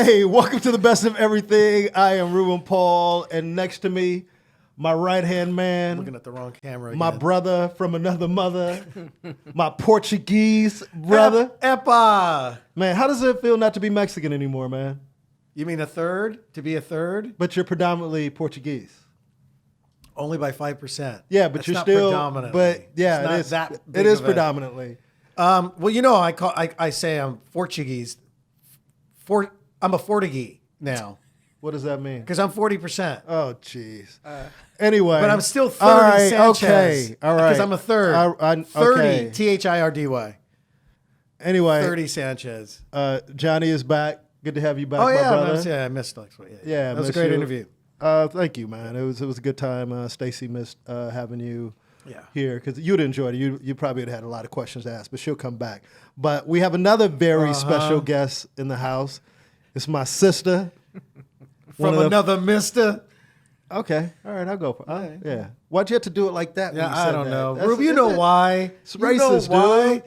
Hey, welcome to the best of everything. I am Ruben Paul, and next to me, my right-hand man. Looking at the wrong camera again. My brother from another mother. My Portuguese brother. Epa! Man, how does it feel not to be Mexican anymore, man? You mean a third? To be a third? But you're predominantly Portuguese. Only by 5%. Yeah, but That's you're not still. predominantly. But yeah, It's not it is. that It big is of a- predominantly. Well, you know, I say I'm Portuguese. I'm a Portuguese now What does that mean? because I'm 40%. Oh, jeez. Anyway, But I'm still 30 all right, Sanchez. Okay, all right. Because I'm a third. 30 okay. THIRDY. Anyway, 30 Sanchez. Johnny is back. Good to have you back, Oh my yeah, brother. I missed next week. Yeah, that was a miss great you. interview. Thank you, man. It was a good time. Stacy missed having you Yeah. here because you'd enjoyed it. You probably would have had a lot of questions to ask, but she'll come back. But we have another very special guest in the house. It's my sister. From another mister. Okay, all right, I'll go for it. Yeah. Why'd you have to do it like that? when Yeah, you I said don't that? know. That's- Rube, you know why? It's racist, dude.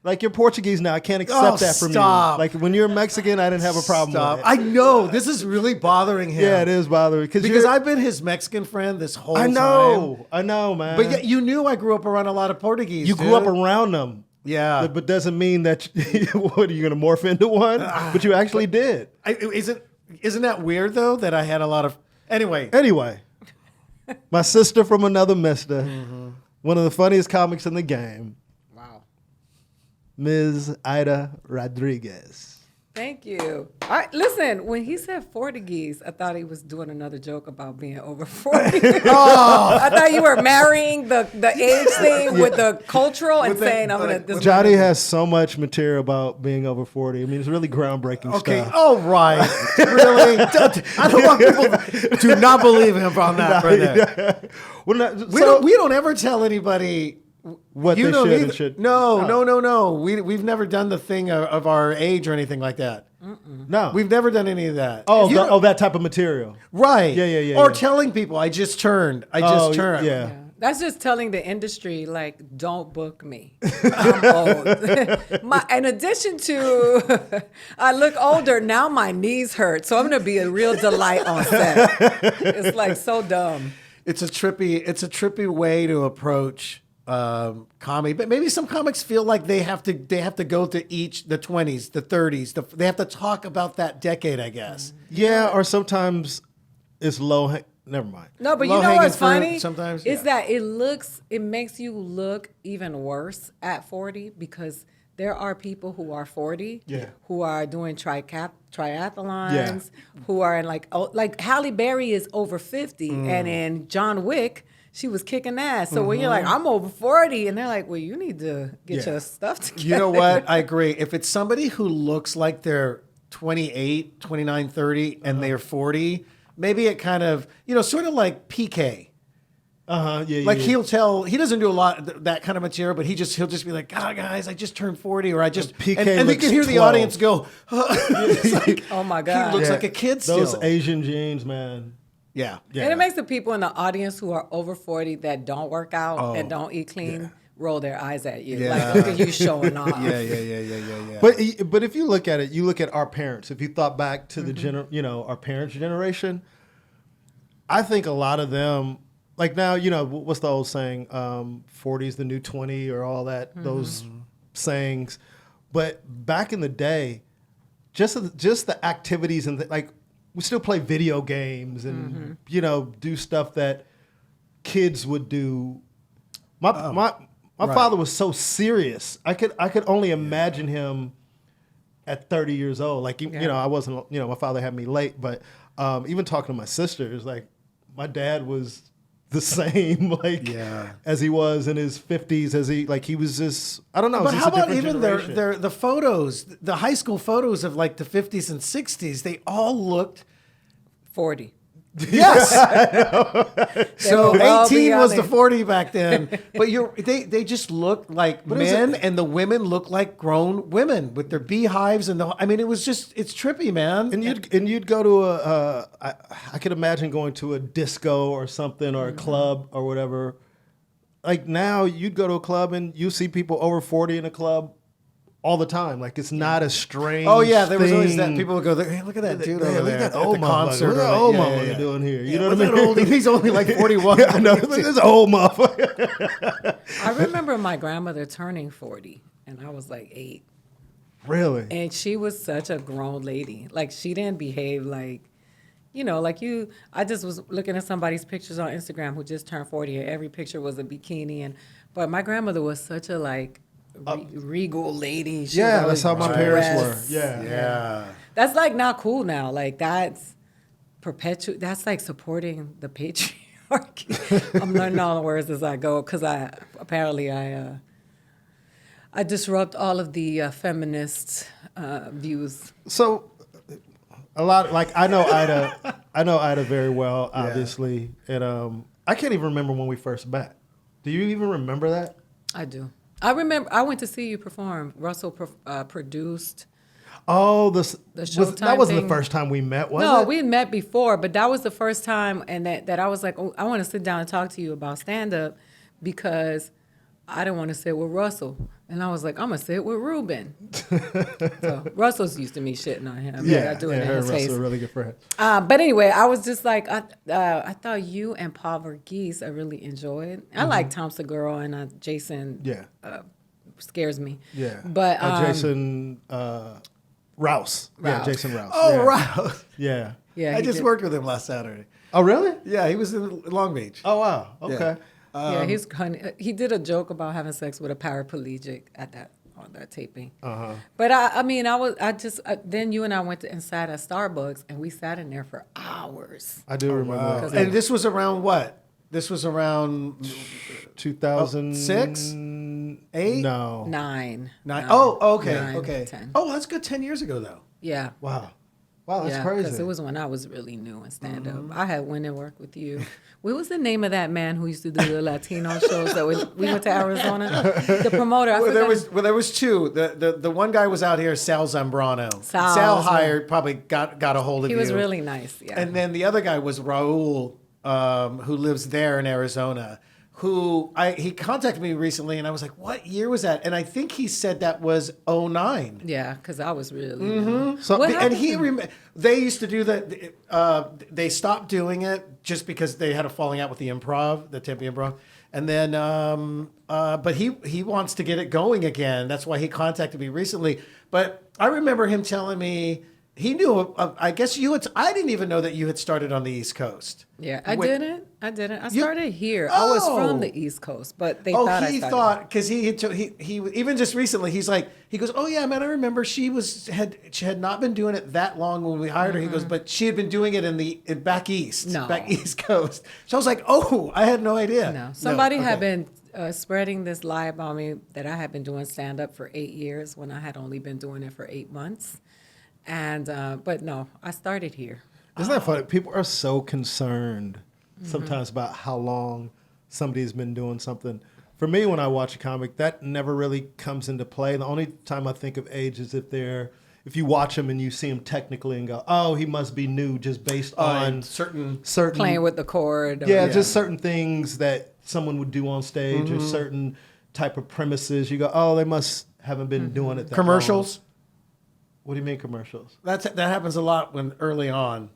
Like, you're Portuguese now. I can't accept that from stop. you. Like, when you're Mexican, I didn't have a problem Stop. with it. I know. This is really bothering him. Yeah, it is bothering Because you're- I've been his Mexican friend this whole I time. know, man. But yet you knew I grew up around a lot of Portuguese. you grew up around them. Yeah. But doesn't mean that what are you going to morph into one? But you actually did. Isn't that weird though that I had a lot of anyway? Anyway, my sister from another mister, one of the funniest comics in the game, Wow. Ms. Aida Rodriguez. Thank you. All right, listen, when he said Portuguese, I thought he was doing another joke about being over 40. I thought you were marrying the age thing with the cultural and saying, I'm going to... Johnny has so much material about being over 40. I mean, it's really groundbreaking Okay. stuff. All right. Really? I don't want people to not believe him on that. Right there. Well, We don't ever tell anybody what you they don't should either. and should. No. We've never done the thing of our age or anything like that. No. We've never done any of that. That type of material. Right. Yeah. Or telling people, I just turned. Yeah. Yeah. That's just telling the industry, like, don't book me. I'm old. In addition to, I look older, now my knees hurt. So I'm going to be a real delight on set. It's like so dumb. It's a trippy way to approach comedy, but maybe some comics feel like they have to go to the 20s, the 30s. They have to talk about that decade, I guess. Yeah, or sometimes it's low. Never mind. No, but you know Low-hanging what's fruit funny? sometimes, Is yeah. that it makes you look even worse at 40 because there are people who are 40 who are doing triathlons, who are in like Halle Berry is over 50 and in John Wick, she was kicking ass. So when you're like, I'm over 40 and they're like, well, you need to get your stuff together. You know what? I agree. If it's somebody who looks like they're 28, 29, 30 and they're 40, maybe it kind of, sort of like PK. Like he doesn't do a lot that kind of material, but he'll just be like, God, guys, I just turned 40, or I just PK and you looks can hear the 12. audience go, it's like, Oh my God. he looks like a kid still. Those Asian jeans, man. Yeah. And it makes the people in the audience who are over 40 that don't work out and don't eat clean roll their eyes at you. Yeah. Like, look at you showing off. Yeah. But if you look at it, you look at our parents. If you thought back to our parents' generation, I think a lot of them, like now, what's the old saying? 40 is the new 20 or all that, those sayings. But back in the day, just the activities and like we still play video games and do stuff that kids would do. My father was so serious. I could only imagine him at 30 years old. Like I wasn't. My father had me late, but even talking to my sisters, like my dad was the same as he was in his 50s. He was just, I don't know. But how about even the the photos, the high school photos of like the 50s and 60s? They all looked 40. Yes. So well 18 was beyond the it. 40 back then. But they just looked like men, and the women looked like grown women with their beehives and it's trippy, man. And you'd go to I could imagine going to a disco or something or a club or whatever. Like now you'd go to a club and you see people over 40 in a club all the time. Like it's not a strange. Oh yeah, there was always thing. that. People would go, "Hey, look at that dude over Look there at at that old the concert." motherfucker. What that old motherfucker doing here? You know what I mean? He's only like 41. I know. This is old motherfucker. I remember my grandmother turning 40, and I was like 8. Really? And she was such a grown lady. Like, she didn't behave like, like you. I just was looking at somebody's pictures on Instagram who just turned 40, and every picture was a bikini. But my grandmother was such a, like, regal lady. She Yeah, was that's how my parents dressed. were. Yeah. That's, like, not cool now. Like, that's that's, like, supporting the patriarchy. I'm learning all the words as I go because I disrupt all of the feminist views. So, a lot like I know Ida very well, obviously, and I can't even remember when we first met. Do you even remember that? I do. I remember I went to see you perform. Russell produced. Oh, the Showtime that wasn't thing. The first time we met, was it? No, we had met before, but that was the first time, and that I was like, oh, I want to sit down and talk to you about stand-up because I didn't want to sit with Russell. And I was like, I'm going to sit with Ruben. So Russell's used to me shitting on him. Yeah, I do it in her his and Russell face. are really good friends. But anyway, I was just like, I thought you and Paul Verghese I really enjoyed. I like Thompson Girl and Jason. Yeah. Scares me. Yeah. But Jason Rouse. Yeah, Jason Rouse. Oh, yeah. Rouse. Yeah. Yeah, I just worked with him last Saturday. Oh, really? Yeah, he was in Long Beach. Oh, wow. Okay. Yeah, he's funny. He did a joke about having sex with a paraplegic on that taping. But then you and I went and sat at Starbucks and we sat in there for hours. I do remember that. And this was around what? This was around 2006? 8? No. 9. Oh, okay, 9, okay. 10. Oh, that's good. 10 years ago, though. Yeah. Wow. Wow, that's Because crazy. it was when I was really new in stand-up. I had went and worked with you. What was the name of that man who used to do the Latino shows that we went to Arizona? The promoter. There was two. The one guy was out here, Sal Zambrano. Sal hired, probably got a hold of you. He was really nice, yeah. And then the other guy was Raul, who lives there in Arizona, he contacted me recently, and I was like, what year was that? And I think he said that was 2009. Yeah, because I was really new. So, They used to do that. They stopped doing it just because they had a falling out with the Improv, the Tempe Improv, and then but he wants to get it going again. That's why he contacted me recently. But I remember him telling me he knew. I guess I didn't even know that you had started on the East Coast. Yeah, I didn't. I started here. I was from the East Coast, but they thought I started. Because he even just recently he goes, oh yeah, man, I remember she had not been doing it that long when we hired her. He goes, but she had been doing it in back east coast. So I was like, oh, I had no idea. No, somebody had been spreading this lie about me that I had been doing stand up for 8 years when I had only been doing it for 8 months. And but no, I started here. Isn't that funny? People are so concerned sometimes about how long somebody's been doing something. For me, when I watch a comic, that never really comes into play. The only time I think of age is if you watch them and you see them technically and go, oh, he must be new just based on certain playing with the chord. Just certain things that someone would do on stage or certain type of premises. You go, oh, they must haven't been doing it that Commercials? long. What do you mean commercials? That happens a lot when early on.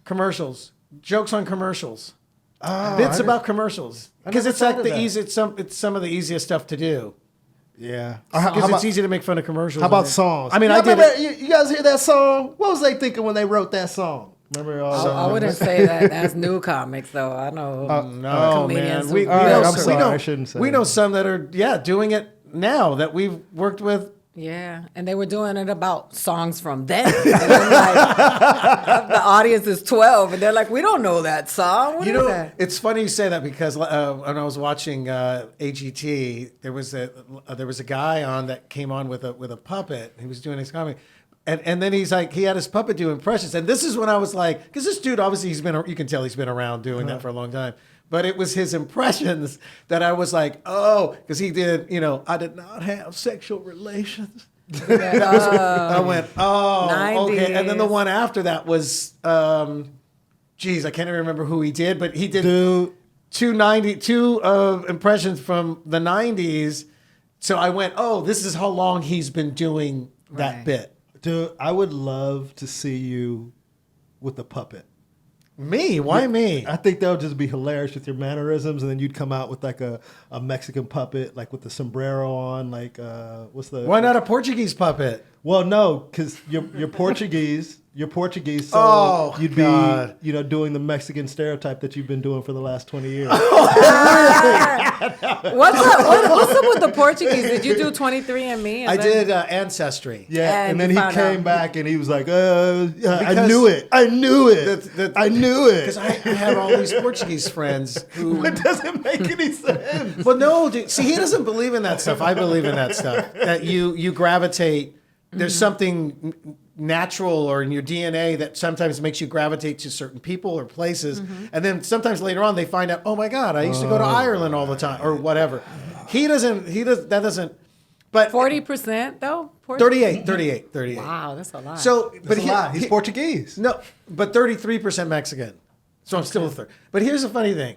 Commercials, jokes on commercials, bits about commercials, because it's like it's some of the easiest stuff to do. Yeah, because it's easy to make fun of commercials. How about songs? I mean, I did it. You guys hear that song? What was they thinking when they wrote that song? Remember? I wouldn't say that as new comics, though. I know comedians. Man. I shouldn't say. We know some that are doing it now that we've worked with. Yeah, and they were doing it about songs from then. And then the audience is 12, and they're like, "We don't know that song." What is that? It's funny you say that because when I was watching AGT, there was a guy on that came on with a puppet. He was doing his comedy. And then he had his puppet do impressions. And this is when I was like, because this dude, obviously you can tell he's been around doing that for a long time. But it was his impressions that I was like, oh, because he did, I did not have sexual relations. I went, oh, 90s. okay. And then the one after that was, I can't even remember who he did, but he did two impressions from the 90s So I went, oh, this is how long he's been doing that bit. Dude, I would love to see you with a puppet. Me? Why me? I think that would just be hilarious with your mannerisms, and then you'd come out with like a Mexican puppet, like with the sombrero on, like what's the? Why not a Portuguese puppet? Well, no, because you're Portuguese. You're Portuguese, so you'd be doing the Mexican stereotype that you've been doing for the last 20 years. What's up with the Portuguese? Did you do 23andMe? I did Ancestry. Yeah, and then he came back and he was like, I knew it. I knew it. I knew it. Because I have all these Portuguese friends who... It doesn't make any sense. Well, no, dude. See, he doesn't believe in that stuff. I believe in that stuff. That you gravitate. There's something natural or in your DNA that sometimes makes you gravitate to certain people or places. And then sometimes later on they find out, oh my God, I used to go to Ireland all the time or whatever. He doesn't, that doesn't, but 40% though? 38. Wow, that's a lot. So, but a lot. He's Portuguese. No, but 33% Mexican. So I'm still a third. But here's the funny thing.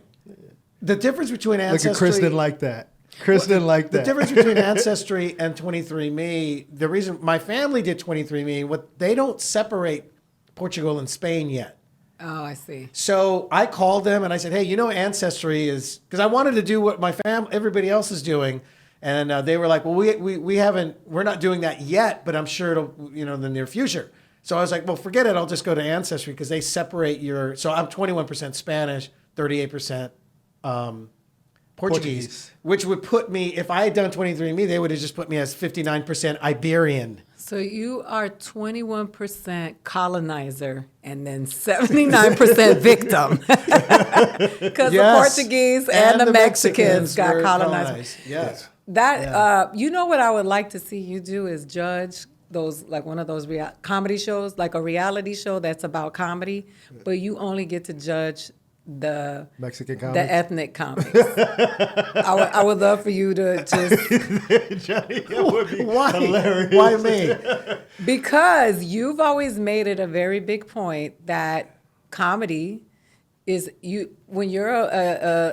The difference between Ancestry... Look at Chris didn't like that. Chris didn't like that. The difference between Ancestry and 23andMe, the reason my family did 23andMe, they don't separate Portugal and Spain yet. Oh, I see. So I called them and I said, hey, Ancestry is, because I wanted to do what everybody else is doing. And they were like, well, we're not doing that yet, but I'm sure it'll, in the near future. So I was like, well, forget it. I'll just go to Ancestry because they separate so I'm 21% Spanish, 38% Portuguese, which would put me, if I had done 23andMe, they would have just put me as 59% Iberian. So you are 21% colonizer and then 79% victim. Because the Portuguese and the Mexicans got colonized. Yes. What I would like to see you do is judge those, like one of those comedy shows, like a reality show that's about comedy, but you only get to judge the Mexican comics? The ethnic comics. I would love for you to just... Johnny, that would be hilarious. Why me? Because you've always made it a very big point that comedy is when you're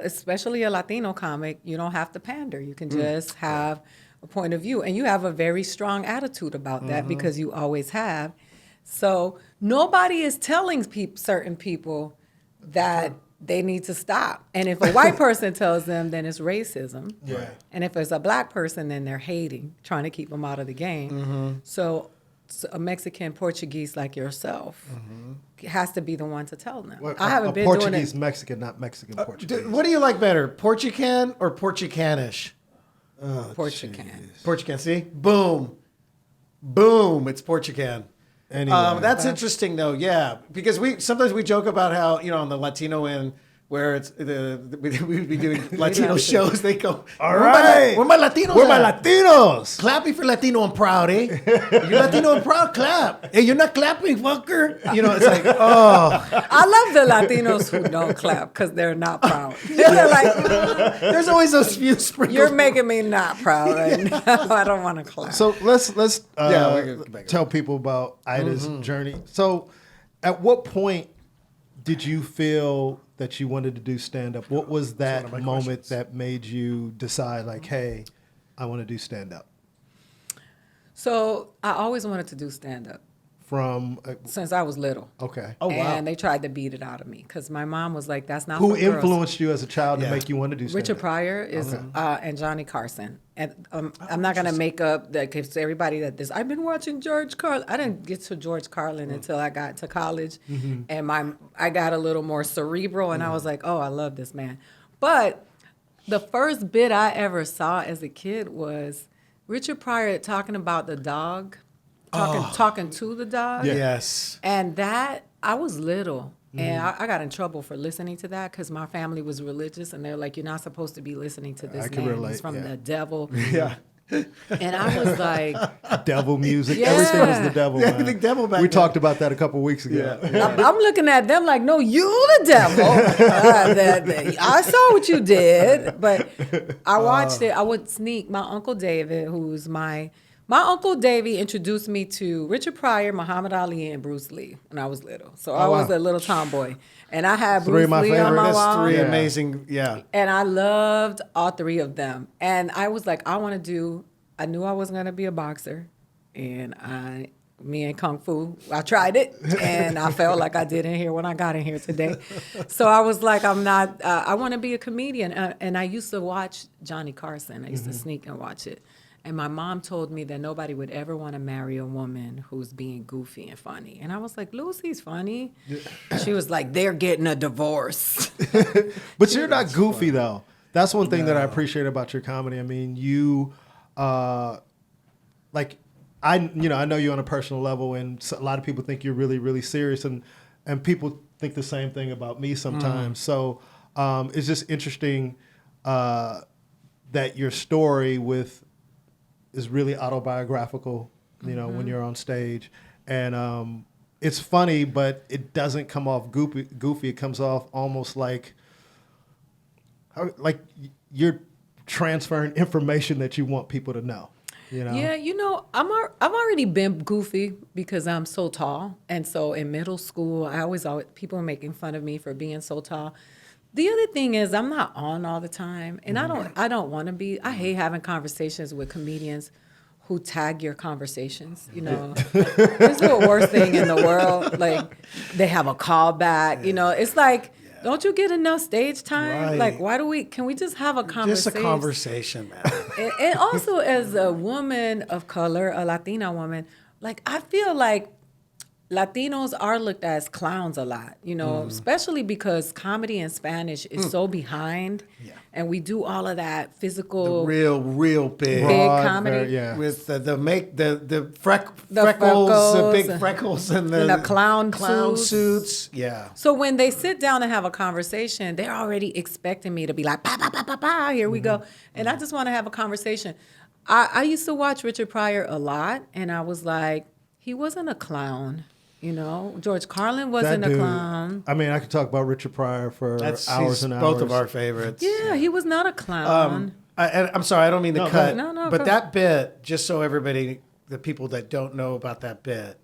especially a Latino comic, you don't have to pander. You can just have a point of view. And you have a very strong attitude about that because you always have. So nobody is telling certain people that they need to stop. And if a white person tells them, then it's racism. Yeah. And if it's a black person, then they're hating, trying to keep them out of the game. So a Mexican Portuguese like yourself has to be the one to tell them. Well, I haven't been Portuguese doing it. Mexican, not Mexican Portuguese. What do you like better, Portucan or Portucanish? Portucan. Portucan, see? Boom. It's Portucan. Anyway. That's interesting, though. Yeah, because sometimes we joke about how on the Latino end where it's we'd be doing Latino shows. They go, all right, where my Latinos? Where my Latinos? Clap if you're Latino and proud, eh? You're Latino and proud, clap. Hey, you're not clapping, fucker. It's like, oh. I love the Latinos who don't clap because they're not proud. They're like, there's always those few sprinkles. You're making me not proud right now. I don't want to clap. So let's tell people about Aida's journey. So at what point did you feel that you wanted to do stand-up? What was that moment that made you decide, like, hey, I want to do stand-up? So I always wanted to do stand-up. Since I was little. Okay. Oh, wow. And they tried to beat it out of me because my mom was like, that's not Who for girls. influenced you as a child to make you want to do stand-up? Richard Pryor is and Johnny Carson. And I'm not going to make up because everybody I've been watching George Carlin. I didn't get to George Carlin until I got to college. And I got a little more cerebral and I was like, oh, I love this man. But the first bit I ever saw as a kid was Richard Pryor talking about the dog. Talking to the dog. Yes. And that, I was little. And I got in trouble for listening to that because my family was religious. And they're like, you're not supposed to be listening to this man. He's from the devil. Yeah. And I was like... devil music. Yeah. Everything was the devil, man. Everything devil back We then. talked about that a couple of weeks ago. Yeah. I'm looking at them like, no, you the devil. I saw what you did. But I watched it. I would sneak. My Uncle David, who's my My Uncle Davey introduced me to Richard Pryor, Muhammad Ali, and Bruce Lee when I was little. So I was a little tomboy. And I had Three of Bruce my Lee on my favorites. wall. Three amazing, yeah. And I loved all three of them. And I was like, I knew I wasn't going to be a boxer. And me and Kung Fu, I tried it. And I felt like I did in here when I got in here today. So I was like, I want to be a comedian. And I used to watch Johnny Carson. I used to sneak and watch it. And my mom told me that nobody would ever want to marry a woman who's being goofy and funny. And I was like, Lucy's funny. She was like, they're getting a divorce. But you're not goofy, though. That's one thing that I appreciate about your comedy. I mean, you, I know you on a personal level, and a lot of people think you're really, really serious, and people think the same thing about me sometimes. So it's just interesting that your story is really autobiographical, when you're on stage. And it's funny, but it doesn't come off goofy. It comes off almost like you're transferring information that you want people to know. Yeah, I've already been goofy because I'm so tall. And so in middle school, people were making fun of me for being so tall. The other thing is I'm not on all the time, and I don't want to be. I hate having conversations with comedians who tag your conversations. It's the worst thing in the world. Like they have a callback. It's like, don't you get enough stage time? Right. Like, can we just have a conversation? Just a conversation, man. And also, as a woman of color, a Latina woman, like I feel like Latinos are looked at as clowns a lot, especially because comedy in Spanish is so behind, and we do all of that physical, real big comedy, with the freckles, the big freckles, and the clown suits. Yeah. So when they sit down and have a conversation, they're already expecting me to be like, pa pa pa pa pa, here we go, and I just want to have a conversation. I used to watch Richard Pryor a lot, and I was like, he wasn't a clown. George Carlin wasn't a clown. I mean, I could talk about Richard Pryor for hours and hours. Both of our favorites. Yeah, he was not a clown. I'm sorry, I don't mean to cut. No, but that bit, just so everybody, the people that don't know about that bit,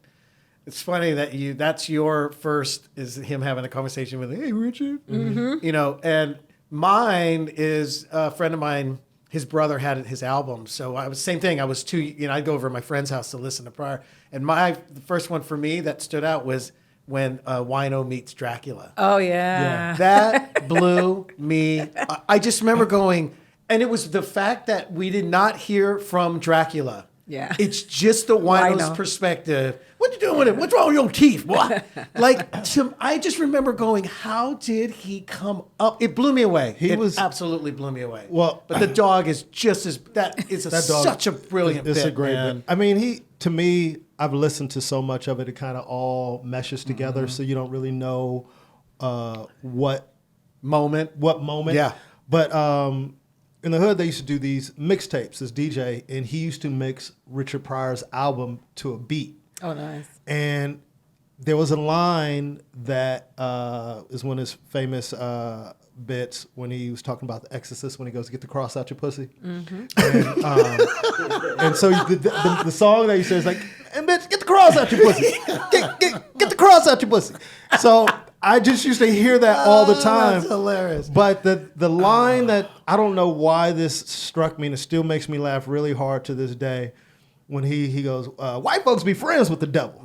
it's funny that that's your first, is him having a conversation with, hey, Richard. And mine is a friend of mine. His brother had his album, so same thing. I was I'd go over to my friend's house to listen to Pryor, and the first one for me that stood out was when Wino meets Dracula. Oh yeah. That blew me. I just remember going, and it was the fact that we did not hear from Dracula. Yeah, it's just the Wino's perspective. What you doing with it? What's wrong with your teeth? What? I just remember going, how did he come up? It blew me away. It absolutely blew me away. Well, but the dog is just as such a brilliant. It's bit, a great man. bit. I mean, to me, I've listened to so much of it. It kind of all meshes together, so you don't really know what moment. Yeah. But in the hood, they used to do these mixtapes. This DJ, and he used to mix Richard Pryor's album to a beat. Oh, nice. And there was a line that is one of his famous bits when he was talking about The Exorcist, when he goes, "Get the cross out your pussy." Mm-hmm. And so the song that he says, like, "And bitch, get the cross out your pussy. Get the cross out your pussy." So I just used to hear that all the time. That's hilarious. But the line that, I don't know why this struck me, and it still makes me laugh really hard to this day, when he goes, "White folks be friends with the devil,"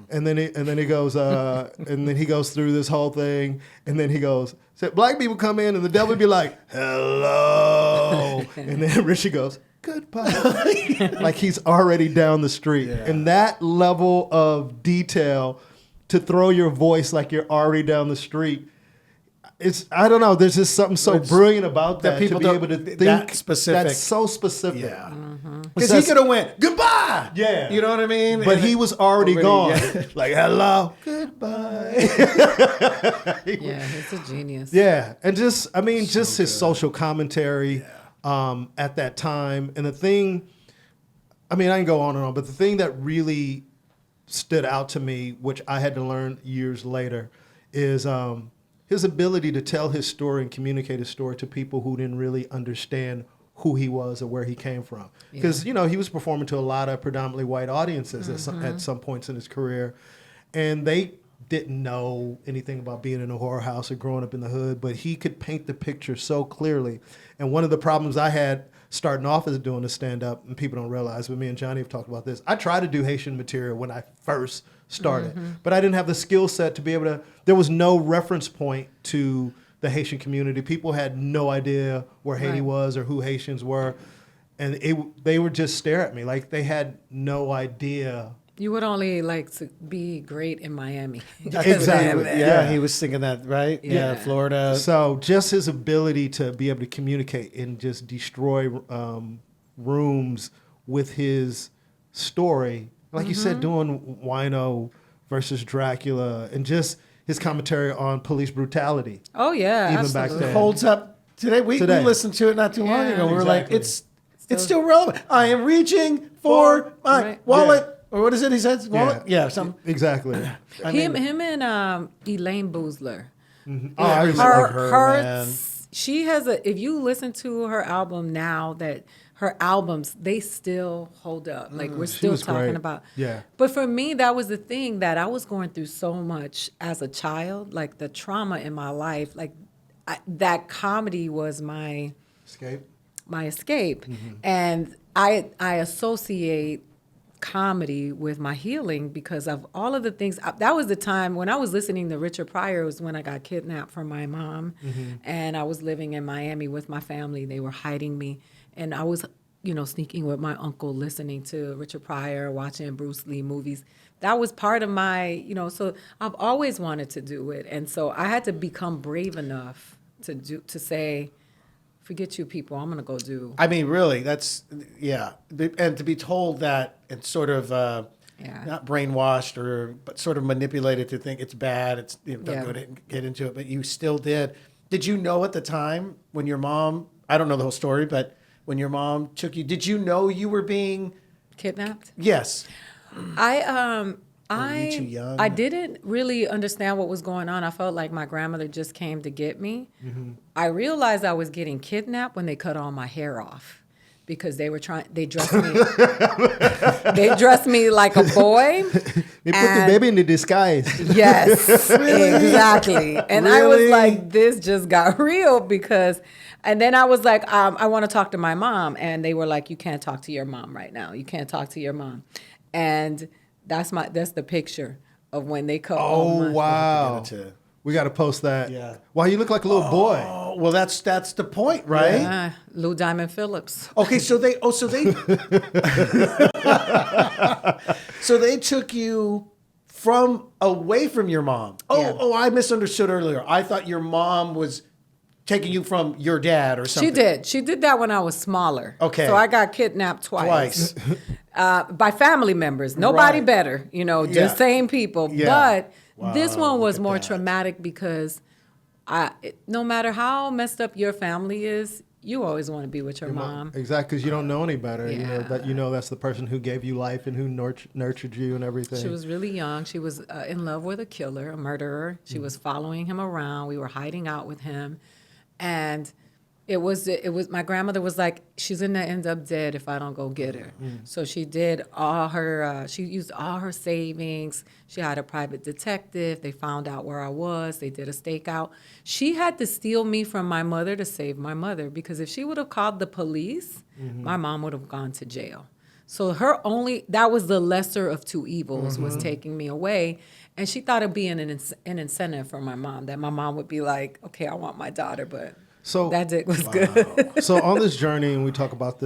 and then he goes, and then he goes through this whole thing, and then he goes, "Said black people come in and the devil be like, hello," and then Richie goes, "Goodbye," like he's already down the street, and that level of detail to throw your voice like you're already down the street. I don't know. There's just something so brilliant about that people to be able to think that specific. That's so specific. Yeah. Because he could have went, "Goodbye." Yeah. You know what I mean? But he was already gone. Yeah. Like, hello. Goodbye. Yeah, he's a genius. Yeah. And just his social commentary at that time. And the thing, I can go on and on, but the thing that really stood out to me, which I had to learn years later, is his ability to tell his story and communicate his story to people who didn't really understand who he was or where he came from. Because, you know, he was performing to a lot of predominantly white audiences at some points in his career. And they didn't know anything about being in a horror house or growing up in the hood, but he could paint the picture so clearly. And one of the problems I had starting off as doing a stand-up, and people don't realize, but me and Johnny have talked about this, I tried to do Haitian material when I first started, but I didn't have the skill set to be able to, there was no reference point to the Haitian community. People had no idea where Haiti was or who Haitians were. And they would just stare at me like they had no idea. You would only like to be great in Miami. Exactly. Yeah, he was singing that, right? Yeah, Florida. So just his ability to be able to communicate and just destroy rooms with his story, like you said, doing Wino versus Dracula, and just his commentary on police brutality. Oh yeah, even back then. Holds up today. We listened to it not too long ago. We were like, it's still relevant. I am reaching for my wallet. Or what is it? He says wallet. Yeah, something. Exactly. Him and Elaine Boozler. Oh, I used to like her, man. She has a. If you listen to her album now, that her albums they still hold up. Like we're still talking great. about. Yeah. But for me, that was the thing that I was going through so much as a child, like the trauma in my life. Like that comedy was my Escape. And I associate comedy with my healing because of all of the things. That was the time when I was listening to Richard Pryor was when I got kidnapped from my mom, and I was living in Miami with my family. They were hiding me, and I was, sneaking with my uncle, listening to Richard Pryor, watching Bruce Lee movies. That was part of my, so I've always wanted to do it, and so I had to become brave enough to say, forget you people, I'm going to go do. I mean, really, that's, and to be told that and sort of not brainwashed but sort of manipulated to think it's bad, it's don't go ahead and get into it, but you still did. Did you know at the time when your mom, I don't know the whole story, but when your mom took you, did you know you were being kidnapped? Yes. I too young? I didn't really understand what was going on. I felt like my grandmother just came to get me. I realized I was getting kidnapped when they cut all my hair off because they dressed me they dressed me like a boy. They put the baby in the disguise. Yes, exactly. And I was like, this just got real and then I was like, I want to talk to my mom. And they were like, you can't talk to your mom right now. You can't talk to your mom. And that's the picture of when they cut. Oh, wow. We got to post that. Yeah. Wow, you look like a little boy. Oh, well, that's the point, right? Yeah. Lou Diamond Phillips. Okay, so they so they took you away from your mom. Oh, I misunderstood earlier. I thought your mom was taking you from your dad or something. She did that when I was smaller. Okay. So I got kidnapped twice. By family members. Nobody better, just same people. Yeah. But this one was more traumatic because no matter how messed up your family is, you always want to be with your mom. Exactly, because you don't know any better. Yeah. That's the person who gave you life and who nurtured you and everything. She was really young. She was in love with a killer, a murderer. She was following him around. We were hiding out with him. And it was my grandmother was like, she's gonna end up dead if I don't go get her. So she did all her she used all her savings. She had a private detective. They found out where I was. They did a stakeout. She had to steal me from my mother to save my mother, because if she would have called the police, my mom would have gone to jail. So that was the lesser of two evils, was taking me away. And she thought it'd be an incentive for my mom, that my mom would be like, okay, I want my daughter, but that dick was good. So on this journey, and we talk about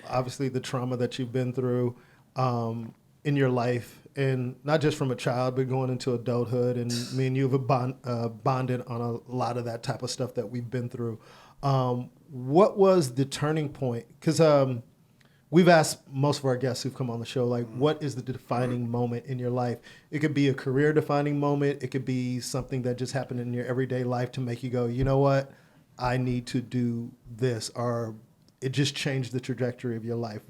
obviously the trauma that you've been through in your life, and not just from a child, but going into adulthood, and me and you have bonded on a lot of that type of stuff that we've been through. What was the turning point? Because we've asked most of our guests who've come on the show, like, what is the defining moment in your life? It could be a career-defining moment. It could be something that just happened in your everyday life to make you go, you know what? I need to do this, or it just changed the trajectory of your life.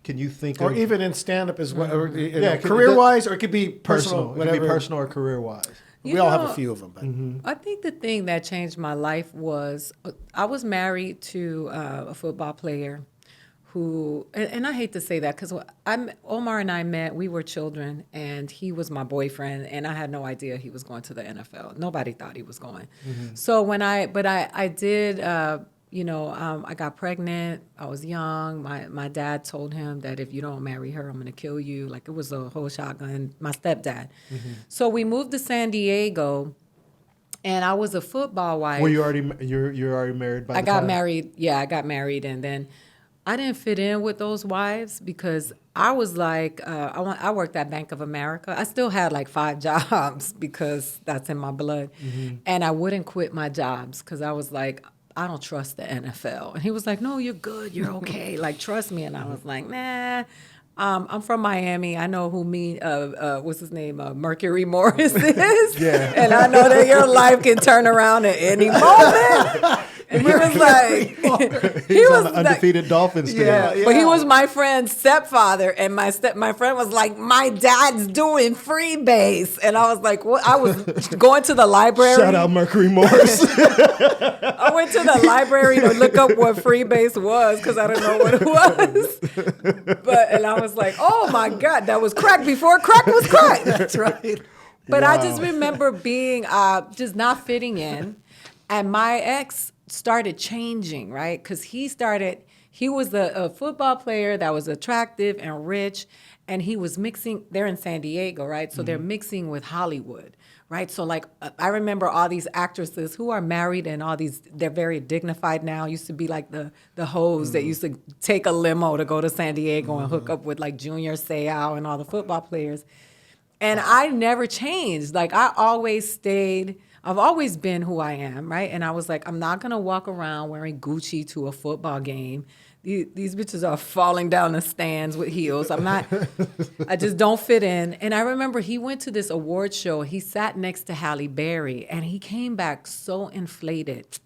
Can you think of? Or even in stand-up as well, career-wise, or it could be personal, It could be personal or career-wise. We all have a few of them. But. I think the thing that changed my life was I was married to a football player who, and I hate to say that because Omar and I met, we were children, and he was my boyfriend, and I had no idea he was going to the NFL. Nobody thought he was going. So I did, I got pregnant. I was young. My dad told him that if you don't marry her, I'm going to kill you. Like it was a whole shotgun. My stepdad. So we moved to San Diego. And I was a football wife. Were you you're already married by the time? I got married. Yeah, I got married, and then I didn't fit in with those wives because I was like, I worked at Bank of America. I still had like 5 jobs because that's in my blood. And I wouldn't quit my jobs because I was like, I don't trust the NFL. And he was like, no, you're good. You're okay. Like, trust me. And I was like, nah. I'm from Miami. I know who what's his name? Mercury Morris is. Yeah. And I know that your life can turn around at any moment. And he was like, he was on the undefeated Dolphins team. Yeah. But he was my friend's stepfather, and my friend was like, my dad's doing free base, and I was like, what? I was going to the library. Shout out Mercury Morris. I went to the library to look up what free base was because I didn't know what it was. And I was like, oh my God, that was crack before crack was crack. That's right. But I just remember being just not fitting in, and my ex started changing, right? Because he was a football player that was attractive and rich, and he was mixing, they're in San Diego, right? So they're mixing with Hollywood, right? So like, I remember all these actresses who are married and they're very dignified now. Used to be like the hoes that used to take a limo to go to San Diego and hook up with like Junior Seau and all the football players. And I never changed. Like I've always been who I am, right? And I was like, I'm not going to walk around wearing Gucci to a football game. These bitches are falling down the stands with heels. I just don't fit in. And I remember he went to this award show. He sat next to Halle Berry, and he came back so inflated.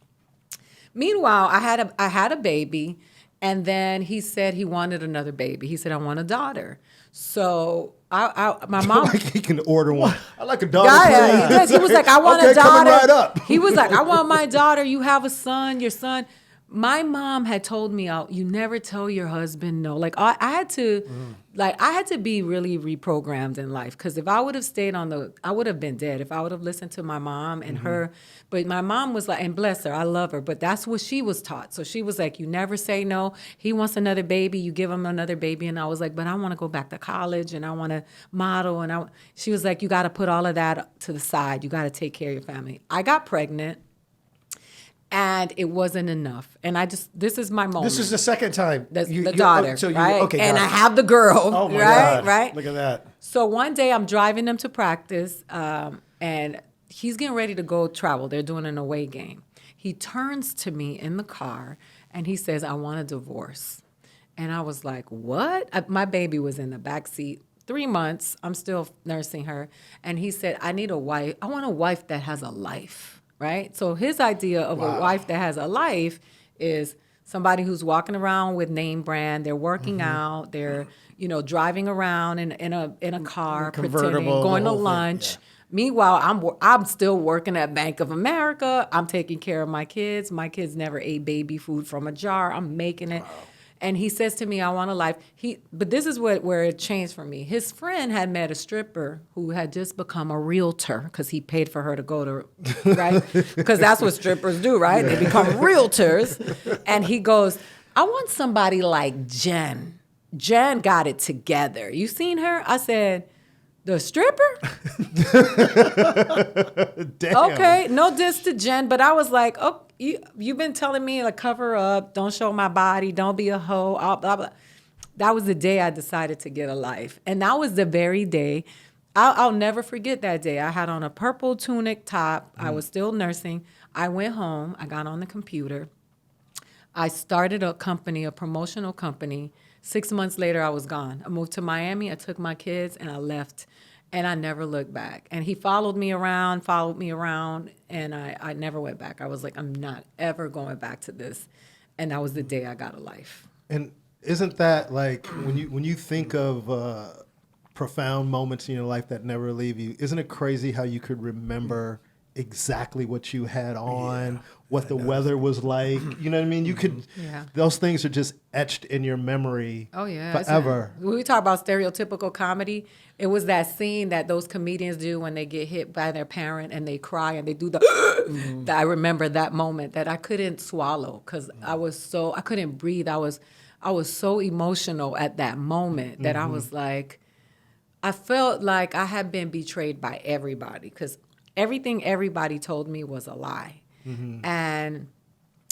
Meanwhile, I had a baby, and then he said he wanted another baby. He said, I want a daughter. So my mom, like he can order one. I like a daughter. Yeah, he did. He was like, I want a daughter. Coming right up. He was like, I want my daughter. You have a son. Your son. My mom had told me, you never tell your husband no. Like I had to be really reprogrammed in life, because if I would have stayed I would have been dead if I would have listened to my mom and her. But my mom was like, and bless her, I love her, but that's what she was taught. So she was like, you never say no. He wants another baby, you give him another baby. And I was like, but I want to go back to college and I want to model. And she was like, you got to put all of that to the side. You got to take care of your family. I got pregnant. And it wasn't enough. And this is my moment. This is the second time. The daughter, right? Okay, and I have the girl, oh my right? God. Right? Look at that. So one day I'm driving them to practice, and he's getting ready to go travel. They're doing an away game. He turns to me in the car, and he says, I want a divorce. And I was like, what? My baby was in the back seat. 3 months. I'm still nursing her. And he said, I need a wife. I want a wife that has a life. Right? So his idea of a wife that has a life is somebody who's walking around with name brand. They're working out. They're, driving around in a car, pretending, going to lunch. Yeah. Meanwhile, I'm still working at Bank of America. I'm taking care of my kids. My kids never ate baby food from a jar. I'm making it. Wow. And he says to me, I want a life. But this is where it changed for me. His friend had met a stripper who had just become a realtor because he paid for her to go to, right? Because that's what strippers do, right? Yeah. They become realtors. And he goes, I want somebody like Jen. Jen got it together. You seen her? I said, the stripper? Damn. Okay, no diss to Jen, but I was like, oh, you've been telling me to cover up, don't show my body, don't be a hoe, blah, blah, blah. That was the day I decided to get a life. And that was the very day, I'll never forget that day. I had on a purple tunic top. I was still nursing. I went home. I got on the computer. I started a promotional company. 6 months later, I was gone. I moved to Miami. I took my kids and I left. And I never looked back. And he followed me around, and I never went back. I was like, I'm not ever going back to this. And that was the day I got a life. And isn't that like when you think of profound moments in your life that never leave you. Isn't it crazy how you could remember exactly what you had on, what the weather was like? You know what I mean? You could, those things are just etched in your memory forever. When we talk about stereotypical comedy, it was that scene that those comedians do when they get hit by their parent and they cry and they do the, I remember that moment that I couldn't swallow because I couldn't breathe. I was so emotional at that moment that I was like, I felt like I had been betrayed by everybody because everything everybody told me was a lie. And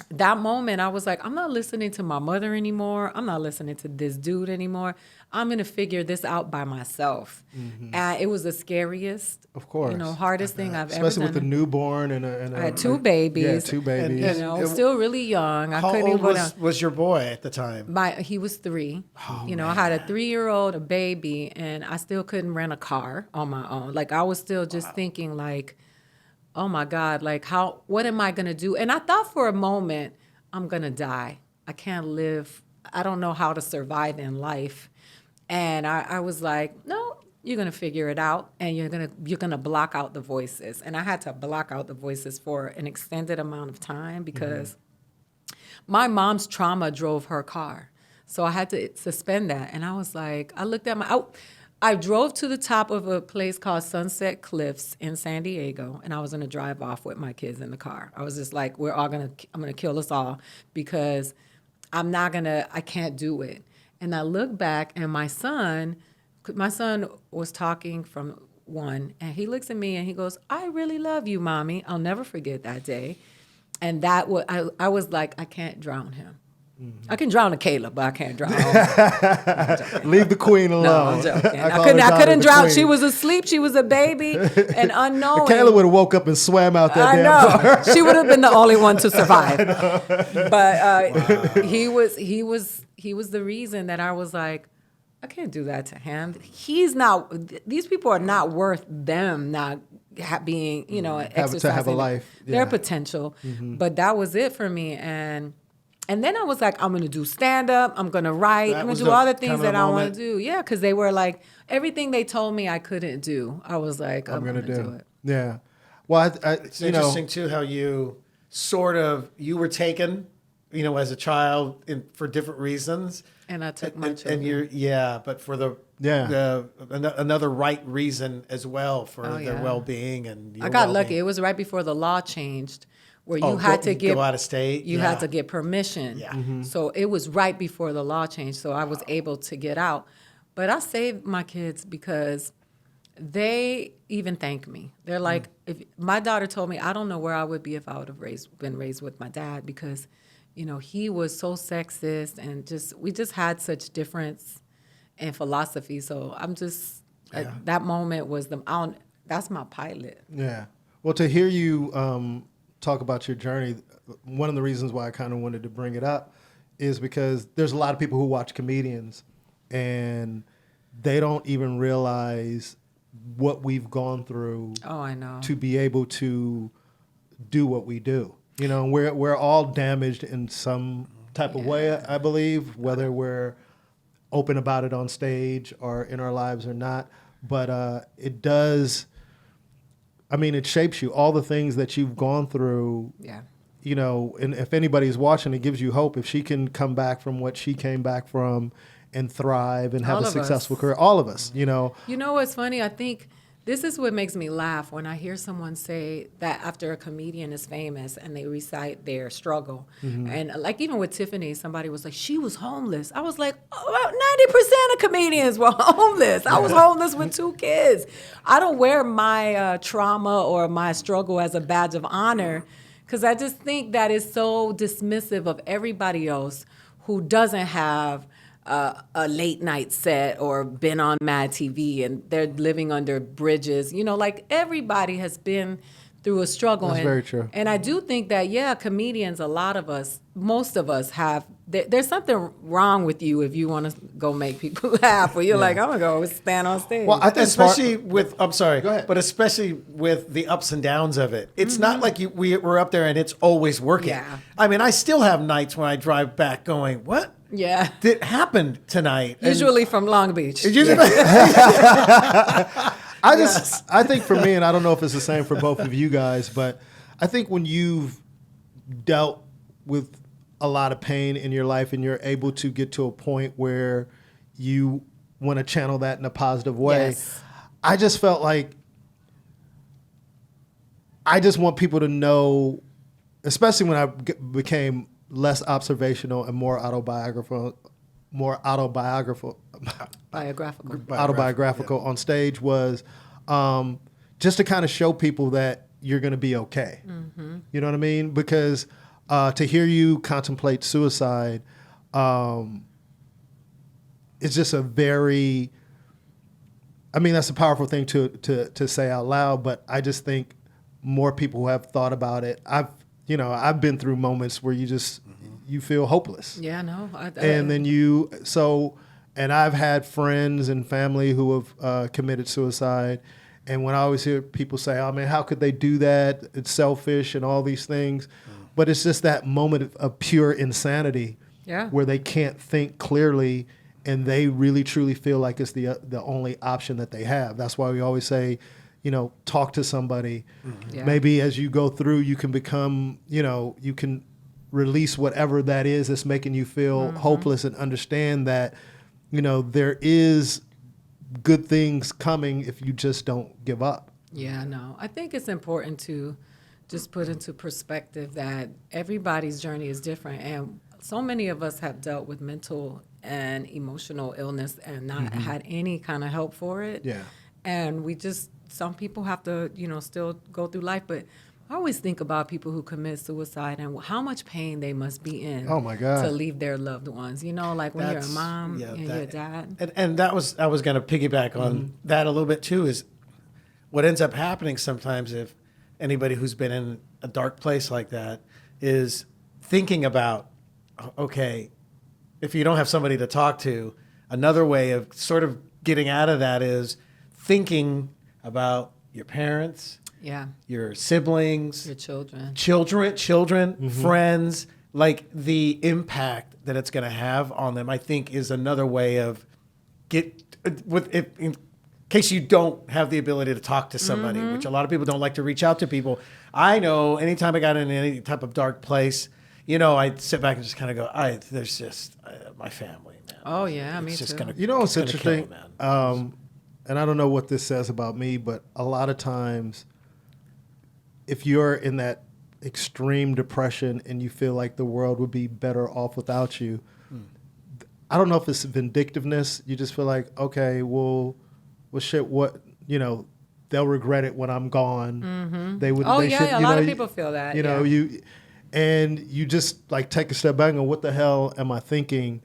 that moment, I was like, I'm not listening to my mother anymore. I'm not listening to this dude anymore. I'm going to figure this out by myself. And it was the scariest, of course, hardest thing I've ever done. Especially with the newborn and I had two babies. Yeah, two babies. And, still really young. How old was your boy at the time? He was 3. I had a 3-year-old, a baby, and I still couldn't rent a car on my own. Like, I was still just thinking, like, oh my God, like what am I going to do? And I thought for a moment, I'm going to die. I can't live. I don't know how to survive in life. And I was like, no, you're going to figure it out and you're going to block out the voices. And I had to block out the voices for an extended amount of time because my mom's trauma drove her car. So I had to suspend that. And I was like, I looked at I drove to the top of a place called Sunset Cliffs in San Diego, and I was going to drive off with my kids in the car. I was just like, I'm going to kill us all because I can't do it. And I look back, and my son was talking from 1, and he looks at me and he goes, I really love you, Mommy. I'll never forget that day. And I was like, I can't drown him. I can drown a Caleb, but I can't drown. Leave the queen alone. No, I'm joking. I couldn't drown. She was asleep. She was a baby and unknowing. Caleb would have woke up and swam out that damn car. She would have been the only one to survive. But he was the reason that I was like, I can't do that to him. These people are not worth them not being, exercising to have a life. Their potential. But that was it for me. And then I was like, I'm going to do stand-up. I'm going to write. I'm going to do all the things that I want to do. Yeah, because they were like, everything they told me I couldn't do. I was like, I'm going to do it. Yeah. Well, it's interesting, too, how you you were taken, as a child for different reasons. And I took my children. But for another right reason as well for their well-being and your I got lucky. It was right before the law changed. Where you had to go out of state. You had to get permission. Yeah. So it was right before the law changed. So I was able to get out. But I saved my kids because they even thank me. They're like, if my daughter told me, I don't know where I would be if I would have been raised with my dad because, he was so sexist and we just had such difference in philosophy. So I'm just that moment was that's my pilot. Yeah. Well, to hear you talk about your journey, one of the reasons why I kind of wanted to bring it up is because there's a lot of people who watch comedians and they don't even realize what we've gone through. Oh, I know. To be able to do what we do. We're all damaged in some type of way, I believe, whether we're open about it on stage or in our lives or not. But it does. It shapes you. All the things that you've gone through, and if anybody's watching, it gives you hope. If she can come back from what she came back from and thrive and have a successful career, all of us, You know what's funny? I think this is what makes me laugh when I hear someone say that after a comedian is famous and they recite their struggle. And like even with Tiffany, somebody was like, she was homeless. I was like, about 90% of comedians were homeless. I was homeless with 2 kids. I don't wear my trauma or my struggle as a badge of honor because I just think that is so dismissive of everybody else who doesn't have a late night set or been on Mad TV and they're living under bridges. Like everybody has been through a struggle. That's very true. And I do think that, comedians, a lot of us, most of us have, there's something wrong with you if you want to go make people laugh or you're like, I'm going to go stand on stage. Well, I think especially with, I'm sorry, go ahead. But especially with the ups and downs of it. It's not like we're up there and it's always working. Yeah. I still have nights when I drive back going, what? Yeah. that happened tonight. Usually from Long Beach. I think for me, and I don't know if it's the same for both of you guys, but I think when you've dealt with a lot of pain in your life and you're able to get to a point where you want to channel that in a positive way, Yes. I just felt like I just want people to know, especially when I became less observational and more autobiographical Biographical. on stage, was just to kind of show people that you're going to be okay. Mm-hmm. You know what I mean? Because to hear you contemplate suicide, it's just a very, I mean, that's a powerful thing to say out loud, but I just think more people who have thought about it. I've been through moments where you just, you feel hopeless. Yeah, no. And then and I've had friends and family who have committed suicide. And when I always hear people say, oh man, how could they do that? It's selfish and all these things. But it's just that moment of pure insanity where they can't think clearly and they really truly feel like it's the only option that they have. That's why we always say, talk to somebody. Mm-hmm. Yeah. Maybe as you go through, you can become, you can release whatever that is that's making you feel hopeless, and understand that, there is good things coming if you just don't give up. Yeah, no. I think it's important to just put into perspective that everybody's journey is different. And so many of us have dealt with mental and emotional illness and not had any kind of help for it. Yeah. And some people have to, still go through life. But I always think about people who commit suicide and how much pain they must be in. Oh my God. To leave their loved ones. Like when you're a mom and your dad. And I was going to piggyback on that a little bit too, is what ends up happening sometimes, if anybody who's been in a dark place like that, is thinking about, okay, if you don't have somebody to talk to, another way of sort of getting out of that is thinking about your parents, your siblings, your children, friends, like the impact that it's going to have on them, I think is another way of in case you don't have the ability to talk to somebody, which a lot of people don't like to reach out to people. I know anytime I got in any type of dark place, I'd sit back and just kind of go, there's just my family, man. Oh yeah, me just too. Gonna, what's interesting? Man. And I don't know what this says about me, but a lot of times, if you're in that extreme depression and you feel like the world would be better off without you, I don't know if it's vindictiveness. You just feel like, okay, well shit, what, they'll regret it when I'm gone. Mm-hmm. They would. Oh they yeah, should, a lot of people feel that. You just like take a step back and go, what the hell am I thinking?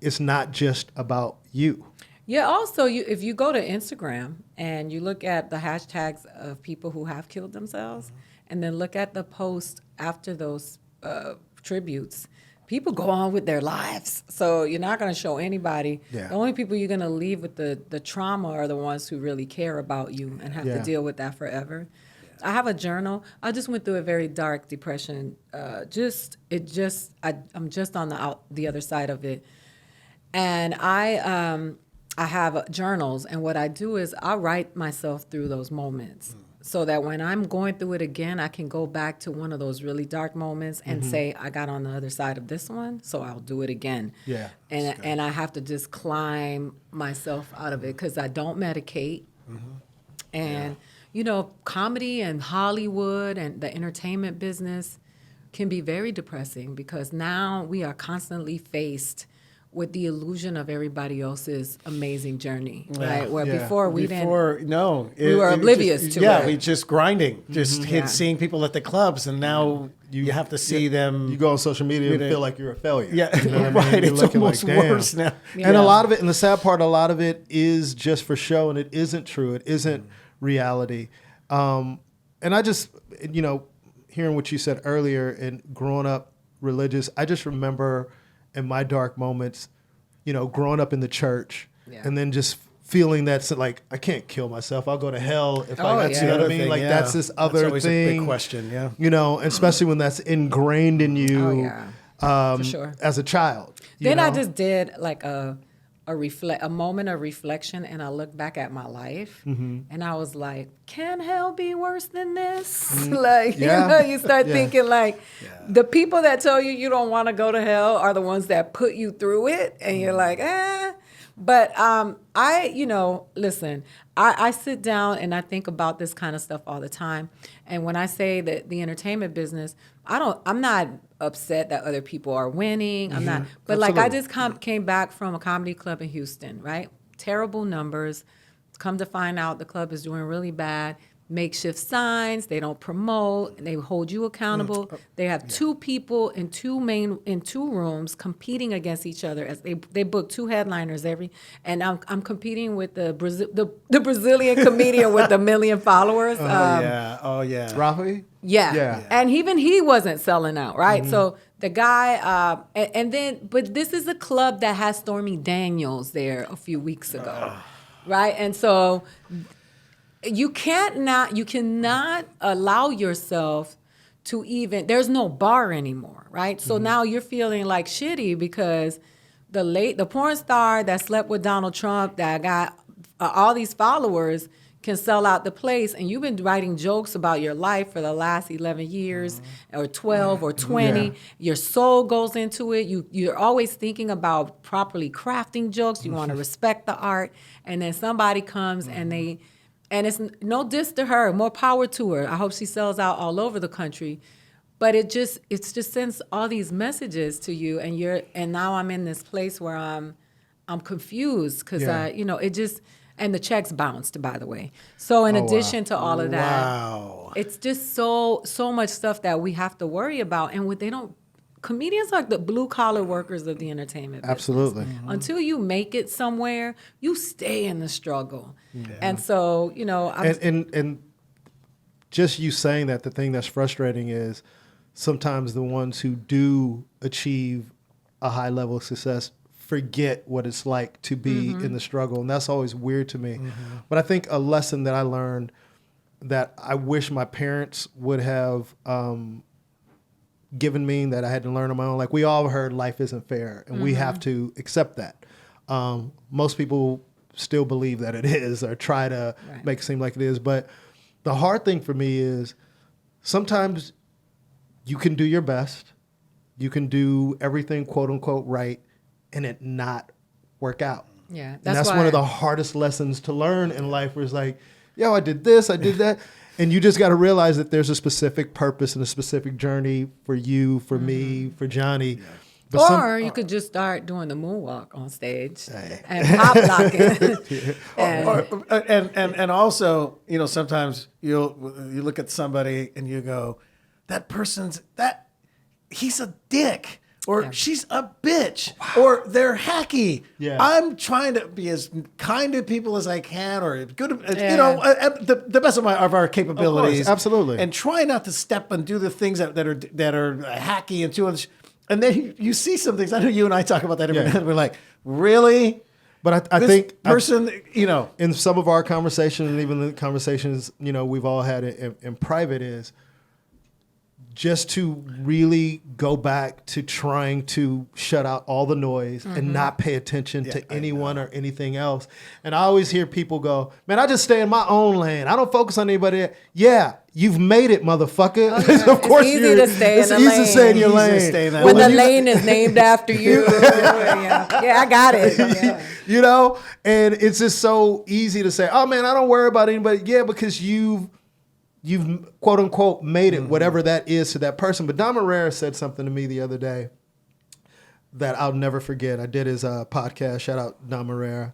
It's not just about you. Yeah, also, if you go to Instagram and you look at the hashtags of people who have killed themselves, and then look at the post after those tributes, people go on with their lives. So you're not going to show anybody. Yeah. The only people you're going to leave with the trauma are the ones who really care about you and have to deal with that forever. I have a journal. I just went through a very dark depression. I'm just on the other side of it. And I have journals, and what I do is I write myself through those moments so that when I'm going through it again, I can go back to one of those really dark moments and say, I got on the other side of this one, so I'll do it again. Yeah. And I have to just climb myself out of it because I don't medicate. And, comedy and Hollywood and the entertainment business can be very depressing because now we are constantly faced with the illusion of everybody else's amazing journey, right? Where before we were oblivious to it. Yeah, we just grinding, seeing people at the clubs, and now you have to see them. You go on social media and feel like you're a failure. Yeah, right. It's almost worse now. Yeah. And a lot of it, and the sad part, a lot of it is just for show, and it isn't true. It isn't reality. And I just, hearing what you said earlier and growing up religious, I just remember in my dark moments, growing up in the church and then just feeling that's like, I can't kill myself. I'll go to hell if that's, you know what I mean? That's this other always thing. A big question, and especially when that's ingrained in you. For sure. as a child. Then I just did like a moment of reflection, and I looked back at my life, and I was like, can hell be worse than this? Like, you start thinking like, the people that tell you you don't want to go to hell are the ones that put you through it, and you're like, But listen, I sit down and I think about this kind of stuff all the time. And when I say that the entertainment business, I'm not upset that other people are winning. I'm not, but Absolutely. like I just came back from a comedy club in Houston, right? Terrible numbers. Come to find out the club is doing really bad. Makeshift signs, they don't promote, they hold you accountable. They have two people in two rooms competing against each other as they book two headliners and I'm competing with the Brazilian comedian with 1 million followers. Rafi? Yeah. And even he wasn't selling out, right? So the guy, but this is a club that has Stormy Daniels there a few weeks ago, right? And so you cannot allow yourself to there's no bar anymore, right? So now you're feeling like shitty because the porn star that slept with Donald Trump that got all these followers can sell out the place, and you've been writing jokes about your life for the last 11 years or 12 or 20. Your soul goes into it. You're always thinking about properly crafting jokes. You want to respect the art, and then somebody comes and it's no diss to her, more power to her. I hope she sells out all over the country. But it just sends all these messages to you, and now I'm in this place where I'm confused because and the checks bounced, by the way. So in addition to all of that, it's just so much stuff that we have to worry about, and comedians are the blue collar workers of the entertainment business. Absolutely. Until you make it somewhere, you stay in the struggle. Yeah. And so, and just you saying that, the thing that's frustrating is sometimes the ones who do achieve a high level of success forget what it's like to be in the struggle. And that's always weird to me. But I think a lesson that I learned that I wish my parents would have given me, that I had to learn on my own. Like, we all heard life isn't fair, and we have to accept that. Most people still believe that it is, or try to make it seem like it is. But the hard thing for me is sometimes you can do your best, you can do everything quote unquote right, and it not work out. Yeah, that's one of the hardest lessons to learn in life, where it's like, yo, I did this, I did that. And you just got to realize that there's a specific purpose and a specific journey for you, for me, for Johnny. But you could just start doing the moonwalk on stage and pop locking. And also, sometimes you look at somebody and you go, he's a dick. Or she's a bitch, or they're hacky. Yeah. I'm trying to be as kind to people as I can, or good, the best of our capabilities. Of course, absolutely. And try not to step and do the things that are hacky and too much. And then you see some things. I know you and I talk about that every night. We're like, really? But I think person, in some of our conversations, and even the conversations we've all had in private, is just to really go back to trying to shut out all the noise and not pay attention to anyone or anything else. And I always hear people go, man, I just stay in my own lane. I don't focus on anybody else. Yeah, you've made it, motherfucker. Of course, it's easy to stay in the lane. It's easy to stay in your lane. When the lane is named after you. Yeah, I got it. Yeah. And it's just so easy to say, oh man, I don't worry about anybody. Yeah, because you've quote unquote made it, whatever that is to that person. But Don Herrera said something to me the other day that I'll never forget. I did his podcast, shout out Don Herrera.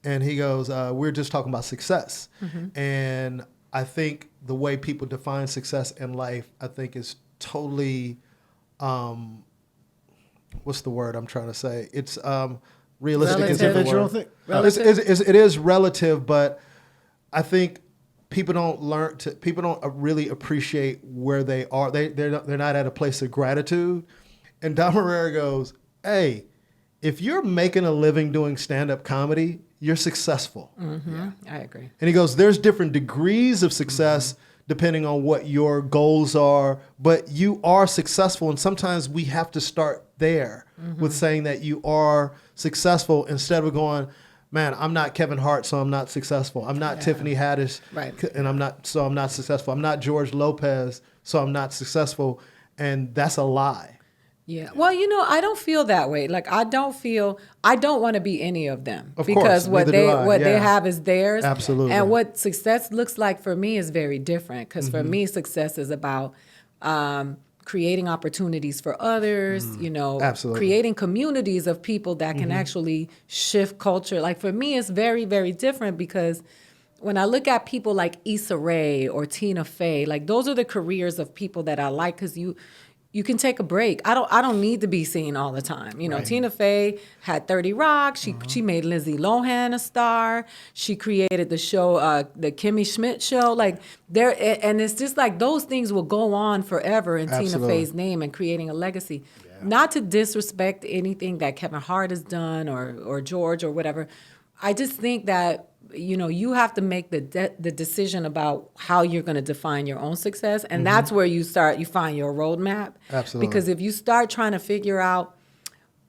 And he goes, we're just talking about success. And I think the way people define success in life, I think is totally, what's the word I'm trying to say? It's realistic. Individual thing. It is relative, but I think people don't really appreciate where they are. They're not at a place of gratitude. And Don Herrera goes, hey, if you're making a living doing stand-up comedy, you're successful. I agree. And he goes, there's different degrees of success depending on what your goals are, but you are successful. And sometimes we have to start there with saying that you are successful instead of going, man, I'm not Kevin Hart, so I'm not successful. I'm not Tiffany Haddish, and I'm not successful. I'm not George Lopez, so I'm not successful. And that's a lie. Yeah. Well, I don't feel that way. Like I don't want to be any of them because what they have is theirs. Absolutely. And what success looks like for me is very different because for me, success is about creating opportunities for others, Absolutely. creating communities of people that can actually shift culture. Like for me, it's very, very different because when I look at people like Issa Rae or Tina Fey, like those are the careers of people that I like because you can take a break. I don't need to be seen all the time. Tina Fey had 30 Rock. She made Lindsay Lohan a star. She created the show, the Kimmy Schmidt show. Like and it's just like those things will go on forever in Tina Fey's name and creating a legacy. Yeah. Not to disrespect anything that Kevin Hart has done or George or whatever. I just think that you have to make the decision about how you're going to define your own success. And that's where you find your roadmap. Absolutely. Because if you start trying to figure out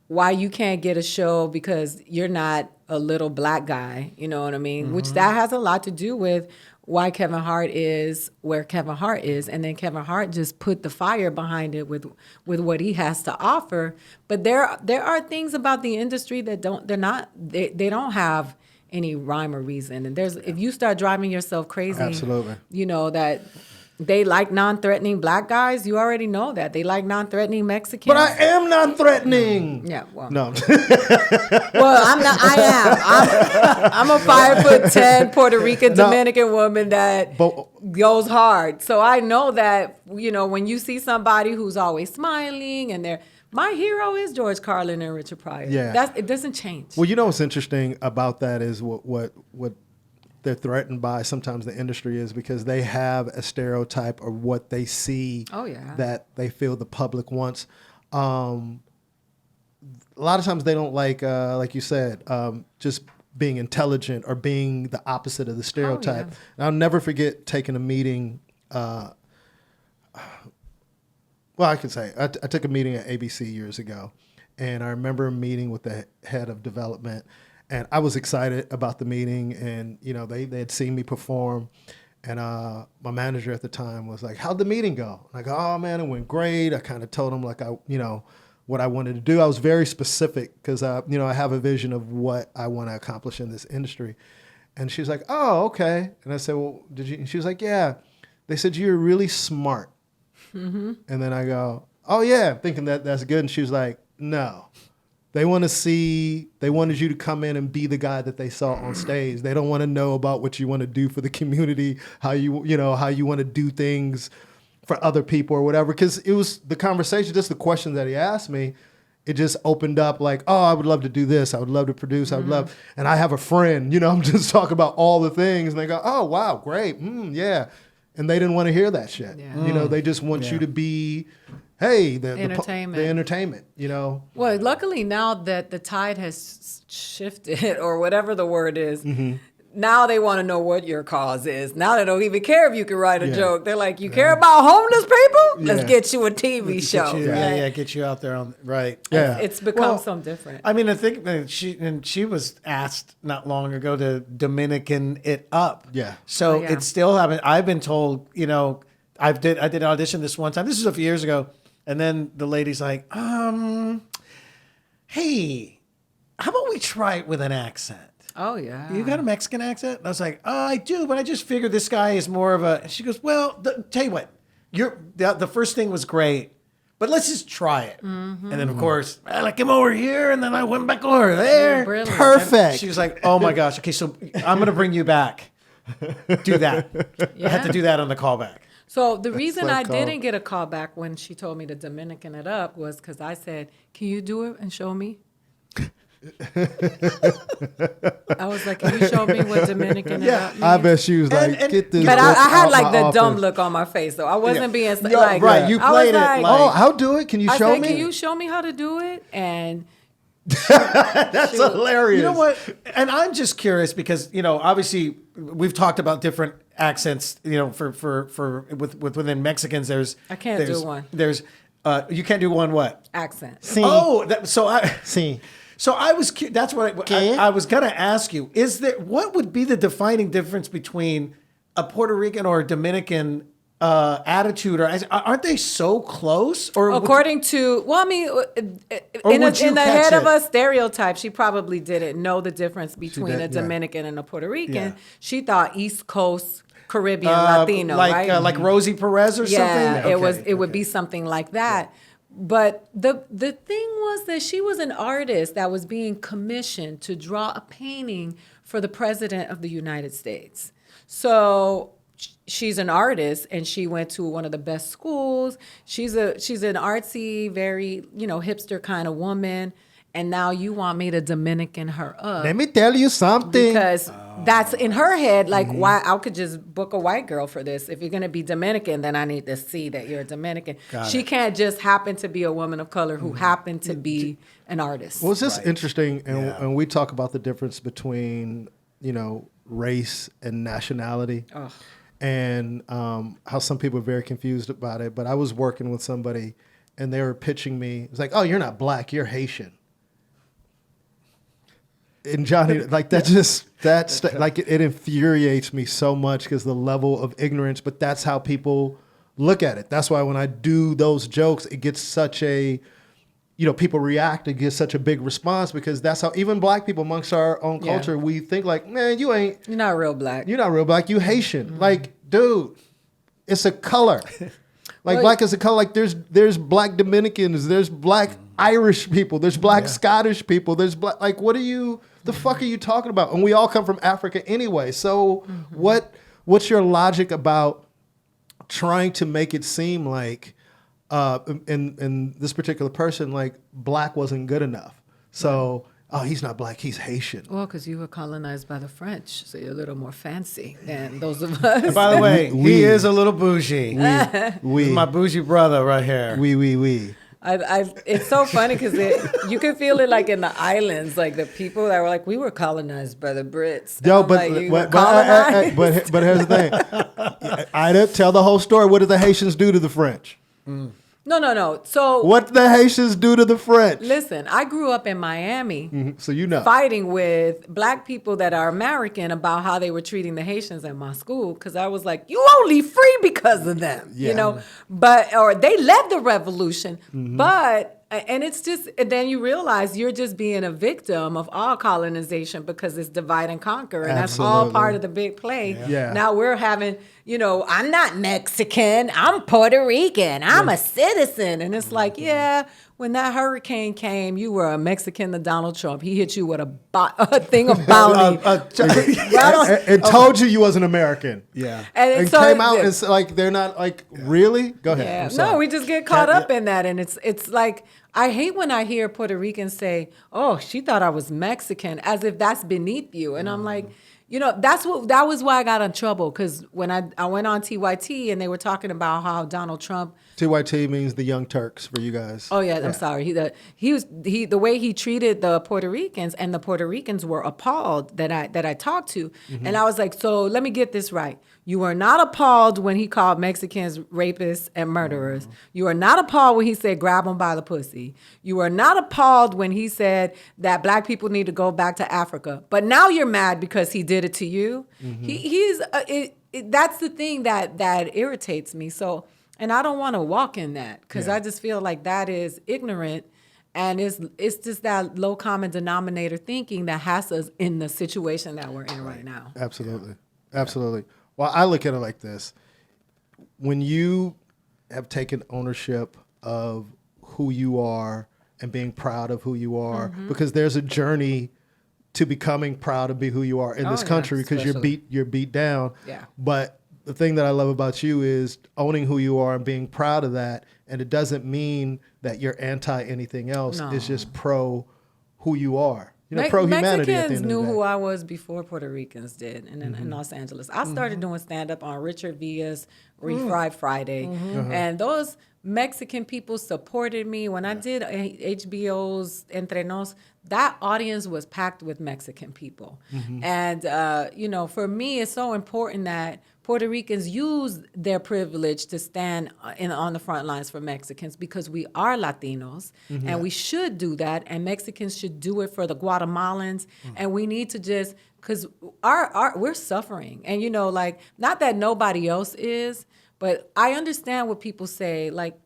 why you can't get a show because you're not a little black guy, you know what I mean? Which that has a lot to do with why Kevin Hart is where Kevin Hart is. And then Kevin Hart just put the fire behind it with what he has to offer. But there are things about the industry that they don't have any rhyme or reason. And if you start driving yourself crazy, absolutely, that they like non-threatening black guys, you already know that. They like non-threatening Mexicans. But I am non-threatening. Yeah, well. No. Well, I'm not. I am. I'm a 5'10" Puerto Rican Dominican woman that goes hard. So I know that, when you see somebody who's always smiling and my hero is George Carlin and Richard Pryor. Yeah. It doesn't change. Well, what's interesting about that is what they're threatened by sometimes the industry is because they have a stereotype of what they see that they feel the public wants. A lot of times they don't like you said, just being intelligent or being the opposite of the stereotype. And I'll never forget taking a meeting. Well, I can say I took a meeting at ABC years ago, and I remember meeting with the head of development, and I was excited about the meeting, and they had seen me perform, and my manager at the time was like, "How'd the meeting go?" And I go, "Oh man, it went great." I kind of told him what I wanted to do. I was very specific because I have a vision of what I want to accomplish in this industry, and she was like, "Oh, okay." And I said, "Well, did you?" And she was like, "Yeah." They said you're really smart. And then I go, "Oh yeah," thinking that's good. And she was like, "No, they wanted you to come in and be the guy that they saw on stage. They don't want to know about what you want to do for the community, how you want to do things for other people or whatever." Because it was the conversation, just the questions that he asked me, it just opened up like, "Oh, I would love to do this. I would love to produce. I would love," and I have a friend, I'm just talking about all the things, and they go, "Oh wow, great, yeah." And they didn't want to hear that shit. Yeah. They just want you to be, hey, the entertainment, Well, luckily now that the tide has shifted or whatever the word is, now they want to know what your cause is. Now they don't even care if you can write a joke. They're like, you care about homeless people? Let's get you a TV show. Get you out there right. Yeah. It's become something different. I mean, I think that she was asked not long ago to Dominican it up. Yeah. So it still haven't. I've been told, I did an audition this one time. This was a few years ago. And then the lady's like, hey, how about we try it with an accent? Oh, yeah. You got a Mexican accent? And I was like, "Oh, I do, but I just figured this guy is more of a..." And she goes, "Well, tell you what, the first thing was great, but let's just try it." And then, of course, I came over here, and then I went back over there. Perfect. And she was like, "Oh, my gosh. Okay, so I'm going to bring you back. Do that." I had to do that on the callback. So the reason I didn't get a call back when she told me to Dominican it up was because I said, "Can you do it and show me?" I was like, "Can you show me what Dominican it up means?" I bet she was like, "Get this." But I had like the office. dumb look on my face, though. I wasn't being like, right. You played it like, "Oh, how do it? Can you show me?" "Can you show me how to do it?" And that's hilarious. You know what? And I'm just curious because, obviously we've talked about different accents. For within Mexicans, I can't do one. There's you can't do one what accent. Sí. Oh, Sí. So I was. That's what I was gonna ask you. What would be the defining difference between a Puerto Rican or a Dominican attitude, or aren't they so close? Or according to, well, I mean, in the head of a stereotype, she probably didn't know the difference between a Dominican and a Puerto Rican. Yeah. She thought East Coast Caribbean Latino, right? Like Rosie Perez or something. Yeah, it would be something like that. Yeah. But the thing was that she was an artist that was being commissioned to draw a painting for the president of the United States. So she's an artist, and she went to one of the best schools. She's an artsy, very hipster kind of woman. And now you want me to Dominican her up? Let me tell you something. Because that's in her head. Like, why? I could just book a white girl for this. If you're going to be Dominican, then I need to see that you're a Dominican. She can't just happen to be a woman of color who happened to be an artist. Well, it's just interesting, and we talk about the difference between race and nationality, and how some people are very confused about it. But I was working with somebody, and they were pitching me. It's like, oh, you're not black, you're Haitian. And Johnny, like that's like it infuriates me so much because the level of ignorance. But that's how people look at it. That's why when I do those jokes, it gets such a, people react. It gets such a big response because that's how even black people amongst our own culture we think like, man, you're not real black. You're not real black. You Haitian. Like, dude, it's a color. Like black is a color. Like there's black Dominicans. There's black Irish people. There's black Scottish people. There's black. Like, what are you? The fuck are you talking about? And we all come from Africa anyway. So what's your logic about trying to make it seem like in this particular person, like black wasn't good enough? So he's not black, he's Haitian. Well, because you were colonized by the French, so you're a little more fancy than those of us. And by the way, he is a little bougie. He's my bougie brother right here. We. It's so funny because you can feel it like in the islands, like the people that were like, we were colonized by the Brits. Yo, but here's the thing. Ida, tell the whole story. What did the Haitians do to the French? No. So what did the Haitians do to the French? Listen, I grew up in Miami, so fighting with black people that are American about how they were treating the Haitians at my school because I was like, you only free because of them, or they led the revolution, but. And it's just, and then you realize you're just being a victim of all colonization because it's divide and conquer. And that's all part of the big play. Yeah. Now we're having, I'm not Mexican. I'm Puerto Rican. I'm a citizen. And it's like, when that hurricane came, you were a Mexican to Donald Trump. He hit you with a thing of bounty. And told you wasn't American. Yeah. And so came out and it's like, they're not like, really? Go ahead. Yeah. No, we just get caught up in that. And it's like, I hate when I hear Puerto Ricans say, oh, she thought I was Mexican, as if that's beneath you. And I'm like, that was why I got in trouble. Because when I went on TYT and they were talking about how Donald Trump. TYT means the Young Turks for you guys. Oh yeah, I'm sorry. The way he treated the Puerto Ricans, and the Puerto Ricans were appalled that I talked to. And I was like, so let me get this right. You are not appalled when he called Mexicans rapists and murderers. You are not appalled when he said grab them by the pussy. You are not appalled when he said that black people need to go back to Africa. But now you're mad because he did it to you. That's the thing that irritates me. So, and I don't want to walk in that because I just feel like that is ignorant. And it's just that low common denominator thinking that has us in the situation that we're in right now. Absolutely. Well, I look at it like this. When you have taken ownership of who you are and being proud of who you are, because there's a journey to becoming proud to be who you are in this country because you're beat down. Yeah. But the thing that I love about you is owning who you are and being proud of that. And it doesn't mean that you're anti anything else. No. It's just pro who you are. Pro-humanity. Mexicans knew who I was before Puerto Ricans did in Los Angeles. I started doing stand-up on Richard Villa's Refried Friday. And those Mexican people supported me. When I did HBO's Entre Nos, that audience was packed with Mexican people. And, for me, it's so important that Puerto Ricans use their privilege to stand on the front lines for Mexicans because we are Latinos, and we should do that, and Mexicans should do it for the Guatemalans, and we need to just, because we're suffering, and like, not that nobody else is, but I understand what people say, like,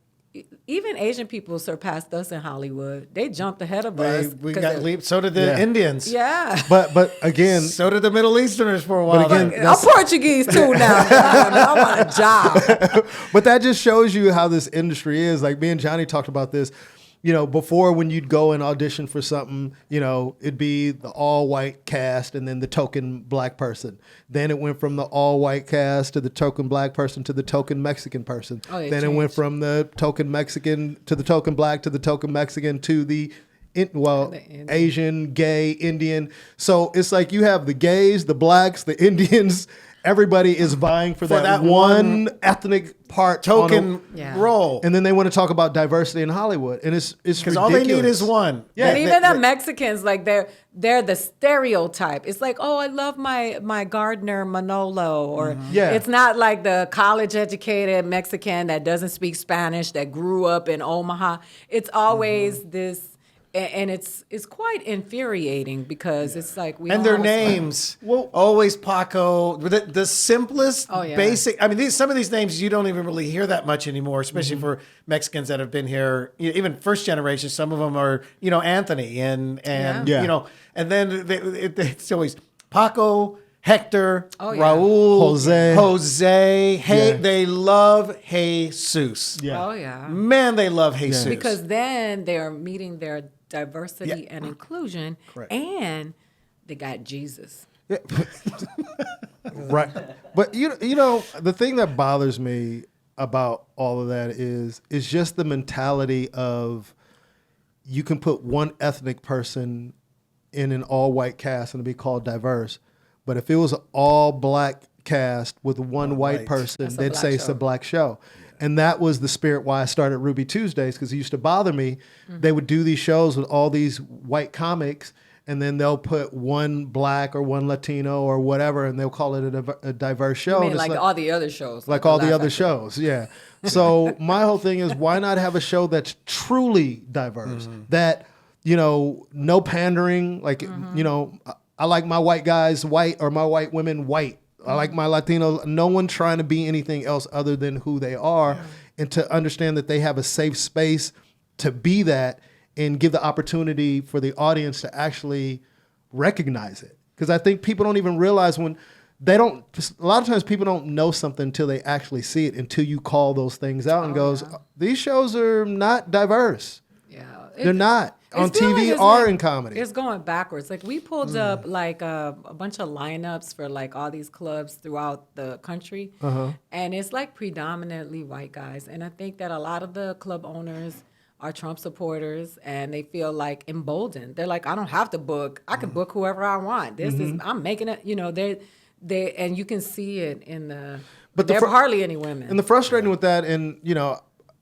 even Asian people surpassed us in Hollywood. They jumped ahead of us. We got leaped. So did the Indians. Yeah. But again, so did the Middle Easterners for a while. But again, I'm Portuguese too now. I'm on a job. But that just shows you how this industry is. Like, me and Johnny talked about this. Before, when you'd go and audition for something, it'd be the all-white cast and then the token black person. Then it went from the all-white cast to the token black person to the token Mexican person. Then it went from the token Mexican to the token black to the token Mexican to the Asian, gay, Indian. So it's like you have the gays, the blacks, the Indians. Everybody is vying for that one ethnic part token role, and then they want to talk about diversity in Hollywood, and it's ridiculous. All they need is one. Yeah, and even the Mexicans, like they're the stereotype. It's like, oh, I love my gardener Manolo, or it's not like the college educated Mexican that doesn't speak Spanish that grew up in Omaha. It's always this. And it's quite infuriating because it's like we and their names always Paco, the simplest basic. I mean, some of these names you don't even really hear that much anymore, especially for Mexicans that have been here, even first generation. Some of them are Anthony and and then it's always Paco, Hector, Raul, Jose. They love Jesus. Yeah. Oh yeah. Man, they love Jesus because then they are meeting their diversity and inclusion, and they got Jesus. Yeah. Right. But the thing that bothers me about all of that is just the mentality of you can put one ethnic person in an all-white cast and it'd be called diverse. But if it was an all-black cast with one white person, they'd say it's a black show. And that was the spirit why I started Ruby Tuesdays, because it used to bother me. They would do these shows with all these white comics, and then they'll put one black or one Latino or whatever, and they'll call it a diverse show. You mean like all the other shows? Like all the other shows, yeah. So my whole thing is, why not have a show that's truly diverse? That, no pandering. Like, I like my white guys white or my white women white. I like my Latino, no one trying to be anything else other than who they are, and to understand that they have a safe space to be that and give the opportunity for the audience to actually recognize it. Because I think people don't even realize a lot of times people don't know something until they actually see it, until you call those things out and goes, these shows are not diverse. Yeah. They're not. On TV or in comedy. It's going backwards. Like, we pulled up like a bunch of lineups for like all these clubs throughout the country. And it's like predominantly white guys. And I think that a lot of the club owners are Trump supporters, and they feel like emboldened. They're like, I don't have to book. I can book whoever I want. I'm making it, they and you can see it in but there are hardly any women. And the frustrating with that, and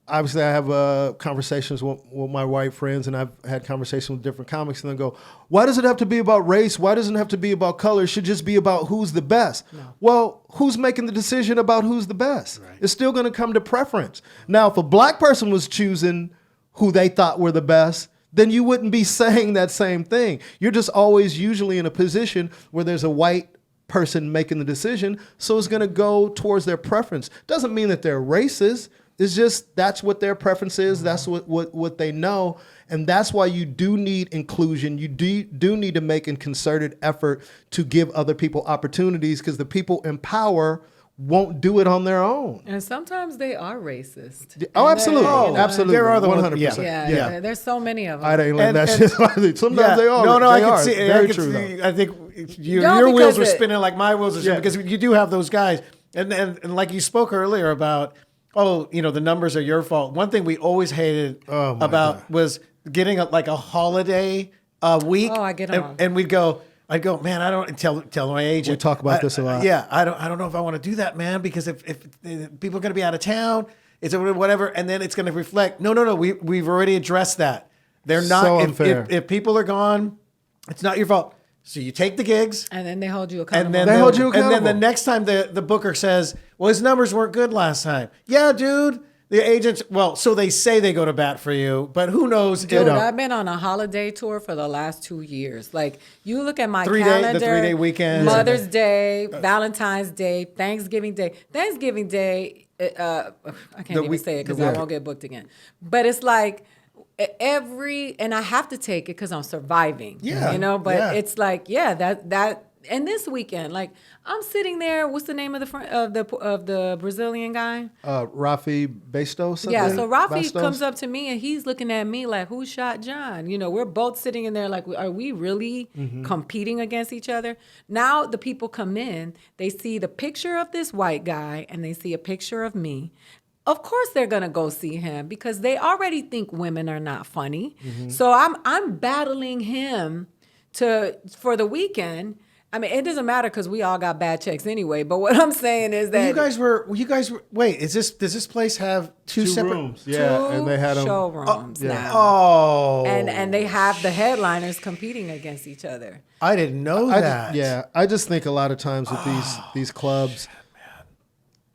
obviously, I have conversations with my white friends, and I've had conversations with different comics, and they go, why does it have to be about race? Why doesn't it have to be about color? It should just be about who's the best. No. Well, who's making the decision about who's the best? Right. It's still going to come to preference. Now, if a black person was choosing who they thought were the best, then you wouldn't be saying that same thing. You're just always usually in a position where there's a white person making the decision, so it's going to go towards their preference. Doesn't mean that they're racist. It's just that's what their preference is. That's what they know. And that's why you do need inclusion. You do need to make a concerted effort to give other people opportunities, because the people in power won't do it on their own. And sometimes they are racist. Oh, absolutely. Absolutely. There are the 100%. Yeah. There's so many of them. I ain't letting that shit. Sometimes they are. No, I can see. Very true. I think your wheels were spinning like my wheels are spinning, because you do have those guys. And like you spoke earlier about, the numbers are your fault. One thing we always hated was getting a holiday week. Oh, I get them. And I'd go, man, I don't tell my agent. We talk about this a lot. Yeah, I don't know if I want to do that, man, because if people are going to be out of town, it's whatever, and then it's going to reflect. No, we've already addressed that. They're not. So unfair. If people are gone, it's not your fault. So you take the gigs. And then they hold you accountable. And then And then the next time the booker says, well, his numbers weren't good last time. Yeah, dude. The agents, so they say they go to bat for you, but who knows? Dude, I've been on a holiday tour for the last 2 years. Like, you look at my calendar. The 3-day weekend. Mother's Day, Valentine's Day, Thanksgiving Day. Thanksgiving Day, I can't even say it because I won't get booked again. But it's like and I have to take it because I'm surviving. Yeah. But it's like, that. And this weekend, like, I'm sitting there. What's the name of the Brazilian guy? Rafi Bastos. Yeah, so Rafi comes up to me and he's looking at me like, who shot John? We're both sitting in there like, are we really competing against each other? Now the people come in, they see the picture of this white guy and they see a picture of me. Of course they're gonna go see him because they already think women are not funny. So I'm battling him for the weekend. I mean, it doesn't matter because we all got bad checks anyway. But what I'm saying is that you guys were. Wait, does this place have two separate rooms? Yeah, and they had showrooms now. Oh, and they have the headliners competing against each other. I didn't know that. I just think a lot of times with these clubs,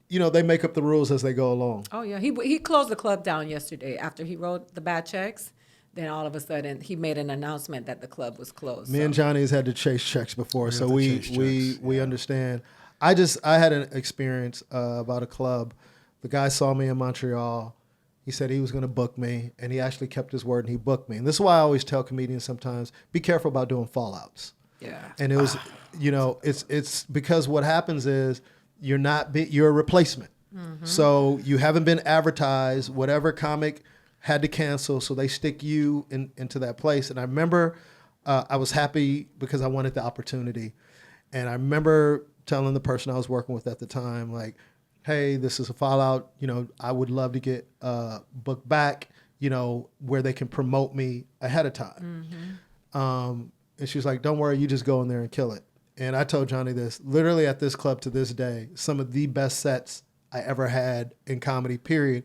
they make up the rules as they go along. Oh yeah, he closed the club down yesterday after he wrote the bad checks. Then all of a sudden, he made an announcement that the club was closed. Me and Johnny has had to chase checks before, so we understand. I had an experience about a club. The guy saw me in Montreal. He said he was going to book me, and he actually kept his word, and he booked me. And this is why I always tell comedians sometimes, be careful about doing fallouts. Yeah. And it was, it's because what happens is you're a replacement. So you haven't been advertised, whatever comic had to cancel, so they stick you into that place. And I remember I was happy because I wanted the opportunity. And I remember telling the person I was working with at the time, like, hey, this is a fallout. I would love to get booked back, where they can promote me ahead of time. And she was like, don't worry, you just go in there and kill it. And I told Johnny this, literally at this club to this day, some of the best sets I ever had in comedy, period.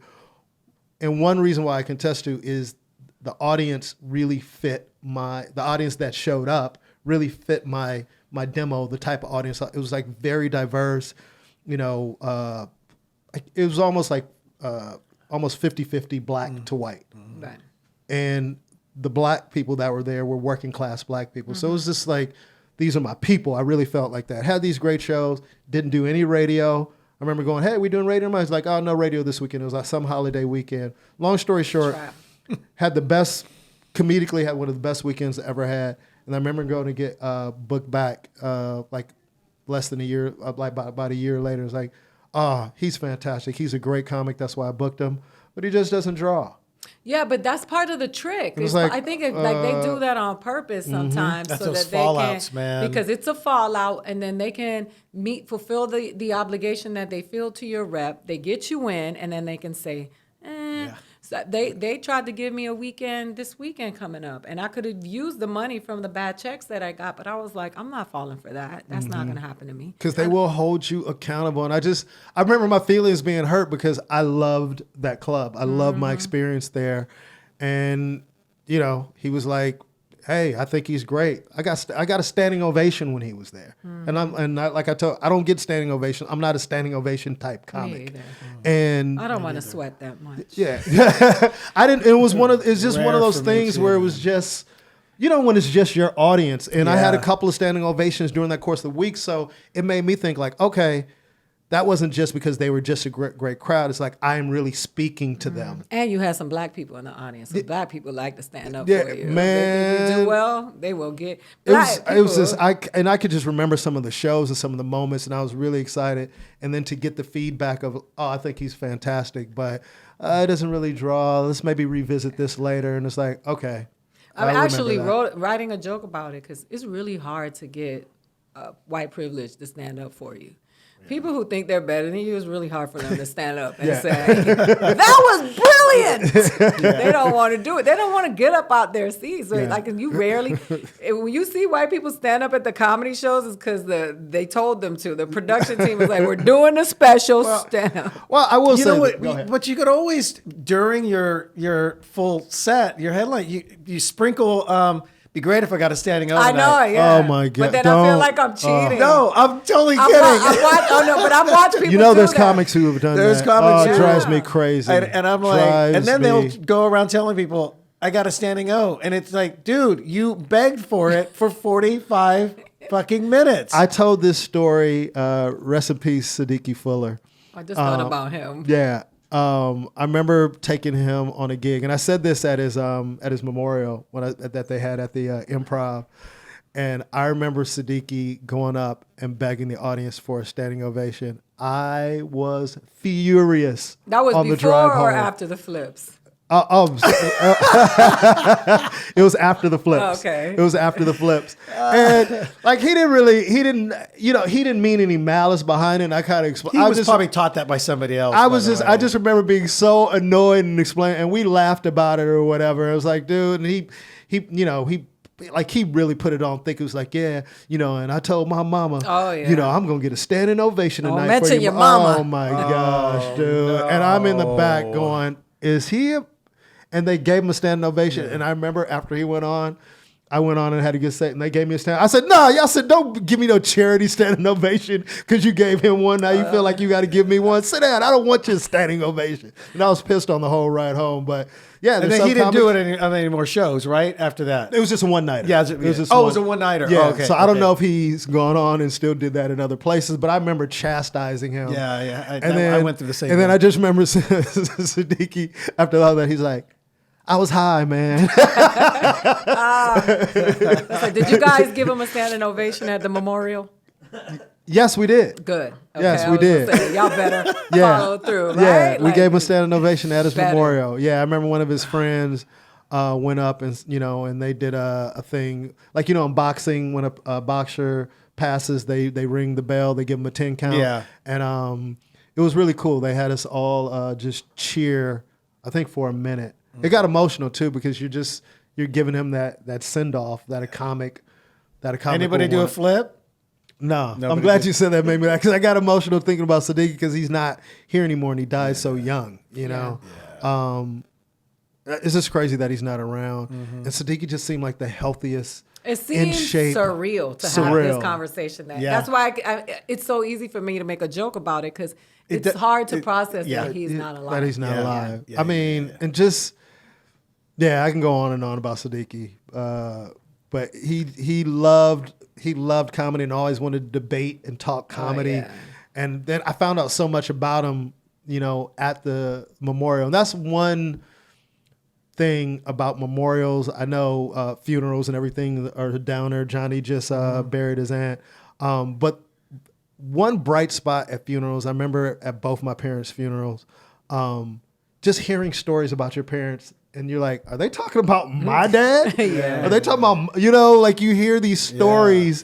And one reason why I can attest to is the audience really fit the audience that showed up really fit my demo, the type of audience. It was like very diverse, it was almost like almost 50-50 black to white. Right. And the black people that were there were working class black people. So it was just like, these are my people. I really felt like that. Had these great shows, didn't do any radio. I remember going, hey, we doing radio? I was like, oh, no radio this weekend. It was like some holiday weekend. Long story short, comedically had one of the best weekends I ever had. And I remember going to get booked back like less than a year, like about a year later. It was like, oh, he's fantastic. He's a great comic. That's why I booked him. But he just doesn't draw. Yeah, but that's part of the trick. I think they do that on purpose sometimes, That's so those that they fallouts, can, man. because it's a fallout, and then they can fulfill the obligation that they feel to your rep. They get you in, and then they can say, So they tried to give me a weekend this weekend coming up, and I could have used the money from the bad checks that I got, but I was like, I'm not falling for that. That's not going to happen to me. Because they will hold you accountable. And I remember my feelings being hurt because I loved that club. I loved my experience there. And, he was like, hey, I think he's great. I got a standing ovation when he was there. Like I don't get standing ovation. I'm not a standing ovation type comic. And I don't want to sweat that much. Yeah. I didn't. It's just one of those things where it was just, when it's just your audience. And I had a couple of standing ovations during that course of the week. So it made me think like, okay, that wasn't just because they were just a great crowd. It's like, I'm really speaking to them. And you had some black people in the audience. So black people like to stand up Yeah, for you. man. If you do well, they will get. It was just, I could just remember some of the shows and some of the moments, and I was really excited. And then to get the feedback of, oh, I think he's fantastic, but it doesn't really draw. Let's maybe revisit this later. And it's like, okay. I'm actually writing a joke about it because it's really hard to get white privilege to stand up for you. People who think they're better than you, it's really hard for them to stand up and say, that was brilliant. They don't want to do it. They don't want to get up out their seats. So like, you rarely, when you see white people stand up at the comedy shows, it's because they told them to. The production team was like, we're doing a special stand up. Well, I will say, but you could always, during your full set, your headline, you sprinkle, Be great if I got a standing O. I know, yeah. Oh my God! But then I feel like I'm cheating. No, I'm totally kidding. But I've watched people. You know, there's that. comics who have done There's that. comics, it yeah. drives me crazy. And I'm like, and then they'll go around telling people, I got a standing O. And it's like, dude, you begged for it for 45 fucking minutes. I told this story, rest in peace, Siddiqui Fuller. I just thought about him. Yeah. I remember taking him on a gig, and I said this at his memorial that they had at the Improv. And I remember Siddiqui going up and begging the audience for a standing ovation. I was furious. That was on the before drive or home. after the flips? It was after the flips. Oh, okay. It was after the flips. And like he didn't mean any malice behind it. And I kind of explained. He was probably taught that by somebody else. I just remember being so annoyed and explaining, and we laughed about it or whatever. It was like, dude, and he really put it on thick. It was like, yeah, and I told my mama, I'm gonna get a standing ovation tonight. Oh, mention for you. your mama. Oh my gosh, dude. No. And I'm in the back going, is he? And they gave him a standing ovation. Yeah. And I remember after he went on, I went on and had a good set, and they gave me a stand. I said, no, y'all said, don't give me no charity standing ovation because you gave him one. Now you feel like you got to give me one. Sit down. I don't want your standing ovation. And I was pissed on the whole ride home. But yeah. And then he didn't do it on any more shows, right? After that. It was just a one-nighter. Yeah. It was a one-nighter. Yeah. Oh, okay. So I don't know if he's gone on and still did that in other places, but I remember chastising him. Yeah. I went through the same thing. And then I just remember Siddiqui, after all that, he's like, I was high, man. Did you guys give him a standing ovation at the memorial? Yes, we did. Good. Okay, yes, we did. Say, y'all better follow through, right? Yeah, we gave him a standing ovation at his memorial. Yeah, I remember one of his friends went up and and they did a thing like in boxing when a boxer passes, they ring the bell, they give him a 10 count. Yeah, and it was really cool. They had us all just cheer, I think, for a minute. It got emotional too because you're giving him that send off that a comic. Anybody do a flip? No. I'm glad you said that, maybe because I got emotional thinking about Siddiqui because he's not here anymore and he died so young. You know, it's just crazy that he's not around. Mm-hmm. And Siddiqui just seemed like the healthiest. It seems surreal to have this conversation. That's why it's so easy for me to make a joke about it because it's hard to process that he's not alive. That he's not alive. I mean, and just. Yeah, I can go on and on about Siddiqui, but he loved comedy and always wanted to debate and talk comedy, and then I found out so much about him, at the memorial. And that's one thing about memorials. I know funerals and everything are down there. Johnny just buried his aunt, but one bright spot at funerals. I remember at both my parents' funerals, just hearing stories about your parents. And you're like, are they talking about my dad? Are they talking about, like you hear these stories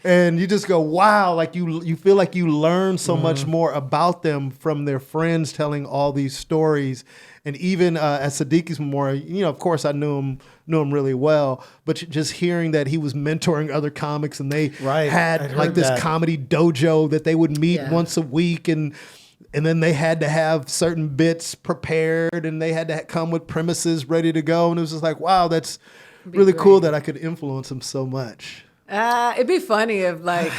and you just go, wow, like you feel like you learn so much more about them from their friends telling all these stories. And even at Siddiqui's memorial, of course I knew him really well, but just hearing that he was mentoring other comics and they had like this comedy dojo that they would meet once a week and then they had to have certain bits prepared and they had to come with premises ready to go. And it was just like, wow, that's really cool that I could influence him so much. It'd be funny if like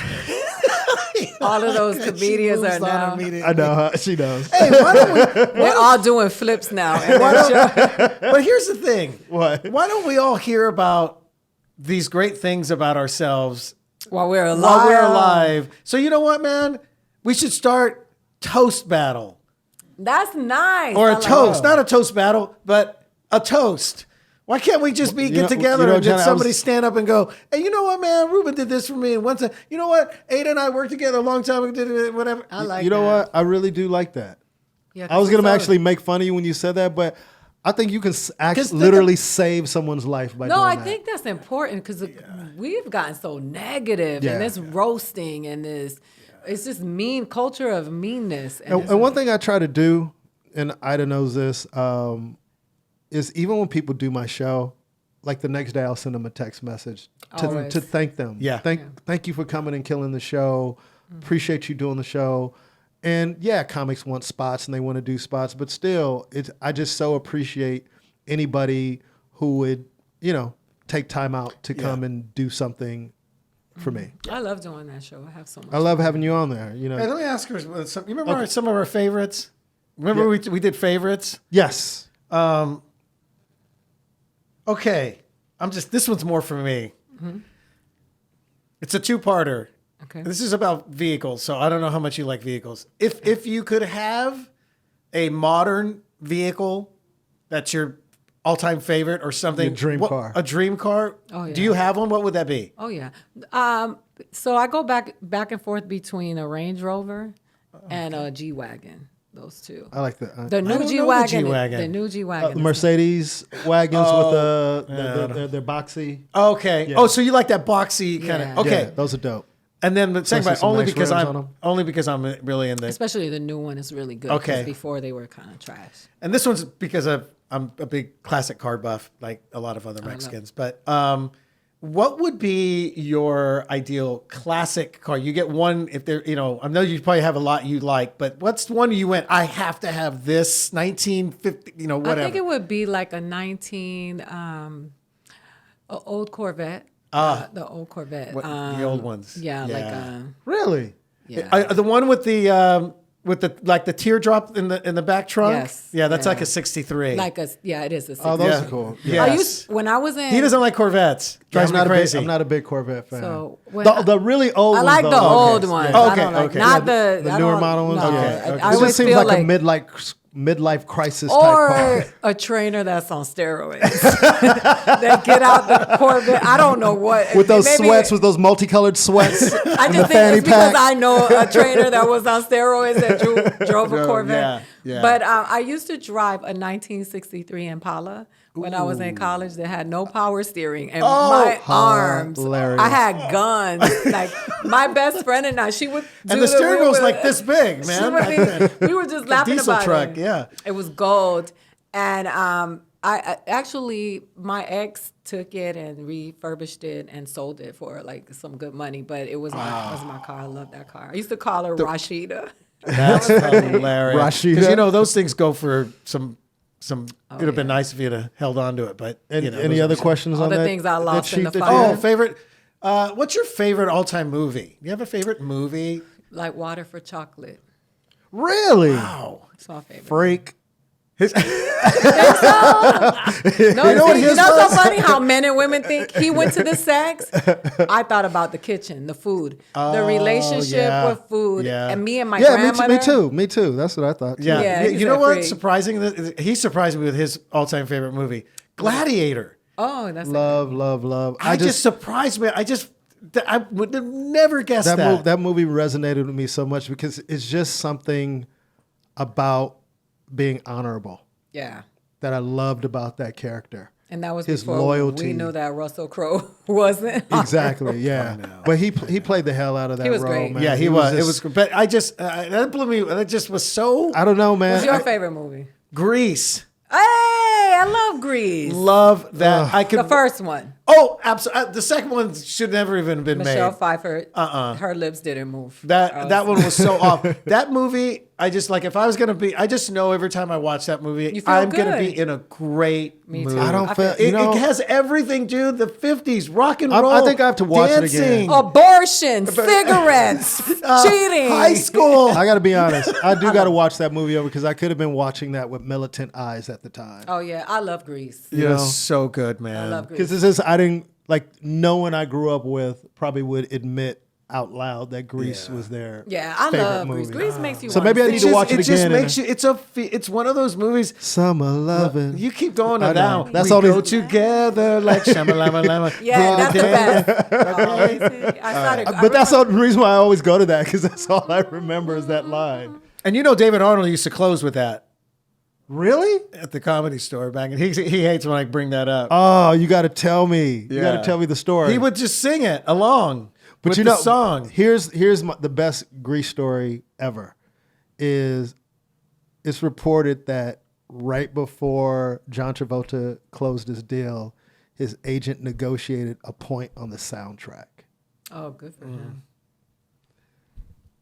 all of those comedians are now. I know, she knows. Hey, why don't we? They're all doing flips now. But here's the thing. What? Why don't we all hear about these great things about ourselves while we're alive? So you know what, man? We should start toast battle. That's nice. Or a toast. Not a toast battle, but a toast. Why can't we just get together and then somebody stand up and go, hey, you know what, man? Ruben did this for me. And once, you know what? Ada and I worked together a long time ago, did whatever. I like You know what? I really do like that. Yeah, I was going to actually make fun of you when you said that, but I think you can literally save someone's life by doing that. No, I think that's important because we've gotten so negative and this roasting and this... It's just mean culture of meanness. And one thing I try to do, and Ida knows this, is even when people do my show, like the next day I'll send them a text message to thank them. Yeah. Thank you for coming and killing the show. Appreciate you doing the show. And comics want spots and they want to do spots, but still, I just so appreciate anybody who would, take time out to come and do something for me. I love doing that show. I have so much. I love having you on there. You know. Hey, let me ask her. You remember some of our favorites? Remember we did favorites? Yes. Okay. This one's more for me. It's a two-parter. Okay. This is about vehicles, so I don't know how much you like vehicles. If you could have a modern vehicle that's your all-time favorite or something, Your dream car. A dream car. Oh, yeah. Do you have one? What would that be? Oh yeah. So I go back and forth between a Range Rover and a G-Wagon. Those two. I like that. The new G-Wagon. The new G-Wagon. Mercedes wagons with they're boxy. Okay. Yeah. Oh, so you like that boxy kind Yeah. of? Okay. Yeah, those are dope. And then the second Especially part, some nice rims on 'em. only because I'm really in the. Especially the new one is really good. Okay. 'Cause before they were kind of trash. And this one's because I'm a big classic car buff, like a lot of other Mexicans. But what would be your ideal classic car? You get one if they're, I know you probably have a lot you like, but what's one you went, I have to have this 1950, whatever. I think it would be like a old Corvette. The old Corvette. The old ones. Yeah, like Really? yeah. The one with the teardrop in the back trunk. Yes. Yeah, that's Yeah. like a 63. it is a. Oh, those Yeah. are cool. Yes. When I was in. He doesn't like Corvettes. Drives me crazy. I'm not a big Corvette fan. So when the really old I ones. like though. the old Okay. ones. Yeah. Oh, I don't okay, like okay. not Yeah, the the I newer don't- model ones. No, Okay. I It just always seems feel like like a midlife crisis type car. or a trainer that's on steroids. That get out the Corvette. I don't know what With those maybe- sweats, with those multicolored sweats. I and just the think fanny it's because pack. I know a trainer that was on steroids that drove a Corvette. yeah. But I used to drive a 1963 Impala when I was in college that had no power steering. And my arms, hilarious. I had guns. Like my best friend and I, she would do And the steering wheel's wheel like this big, man. we were just laughing diesel about truck, it. yeah. It was gold. And I actually, my ex took it and refurbished it and sold it for like some good money. But it was my car. I love that car. I used to call her Rashida. That's hilarious. Rashida. Because those things go for some. It'd have been nice if you'd have held on to it, but Any other questions All on the that? things I lost in the that you fire. Oh, had? favorite. What's your favorite all-time movie? Do you have a favorite movie? Like Water for Chocolate. Really? Wow. It's my favorite. Freak. No, so funny how men and women think he went to the sex. I thought about the kitchen, the food, the relationship yeah. with food, Yeah. and me and my Yeah, grandmother. me too. That's what I thought. Too. Yeah. Yeah, you he's know a what? freak. Surprising. He surprised me with his all-time favorite movie, Gladiator. Oh, that's Love. I just surprised me. I would have never guessed that. That movie resonated with me so much because it's just something about being honorable yeah. that I loved about that character. And that was His before loyalty. we knew that Russell Crowe wasn't. Exactly, yeah. But he played the hell out of that He was role, great. man. Yeah, he was. It just- was. But I just that blew me. That just was so. I don't know, man. What's your favorite movie? Grease. Hey, I love Grease. Love that. I could. The first one. Oh, absolutely. The second one should never even been Michelle made. Pfeiffer. Her lips didn't move. That one was so off. That movie, I just like. If I was gonna be, I just know every time I watch that movie, You feel I'm gonna good. be in a great Me mood. too. I don't I feel. feel- It has everything, dude. The 50s, rock and roll. I think I have to watch it again. dancing, Abortion, cigarettes, cheating. high school. I got to be honest. I do got to watch that movie over because I could have been watching that with militant eyes at the time. Oh yeah, I love Grease. It was so good, man. I love Grease. Because this is I didn't like no one I grew up with probably would admit out loud that Grease was their Yeah, I favorite love movie. Grease. Grease makes you. So wanna maybe I sing. need to watch it It just again makes you. It's one of those movies. Summer loving. You keep going I to know. now. That's we only- go together like shamalama lama. Yeah, that's the best. Okay. I started. But that's the reason why I always go to that because that's all I remember is that line. And David Arnold used to close with that Really? at the Comedy Store back. And he hates when I bring that up. Oh, you got to tell me. You got Yeah. to tell me the story. He would just sing it along But with you the know, song. Here's the best Grease story ever. Is it's reported that right before John Travolta closed his deal, his agent negotiated a point on the soundtrack. Oh, good for him.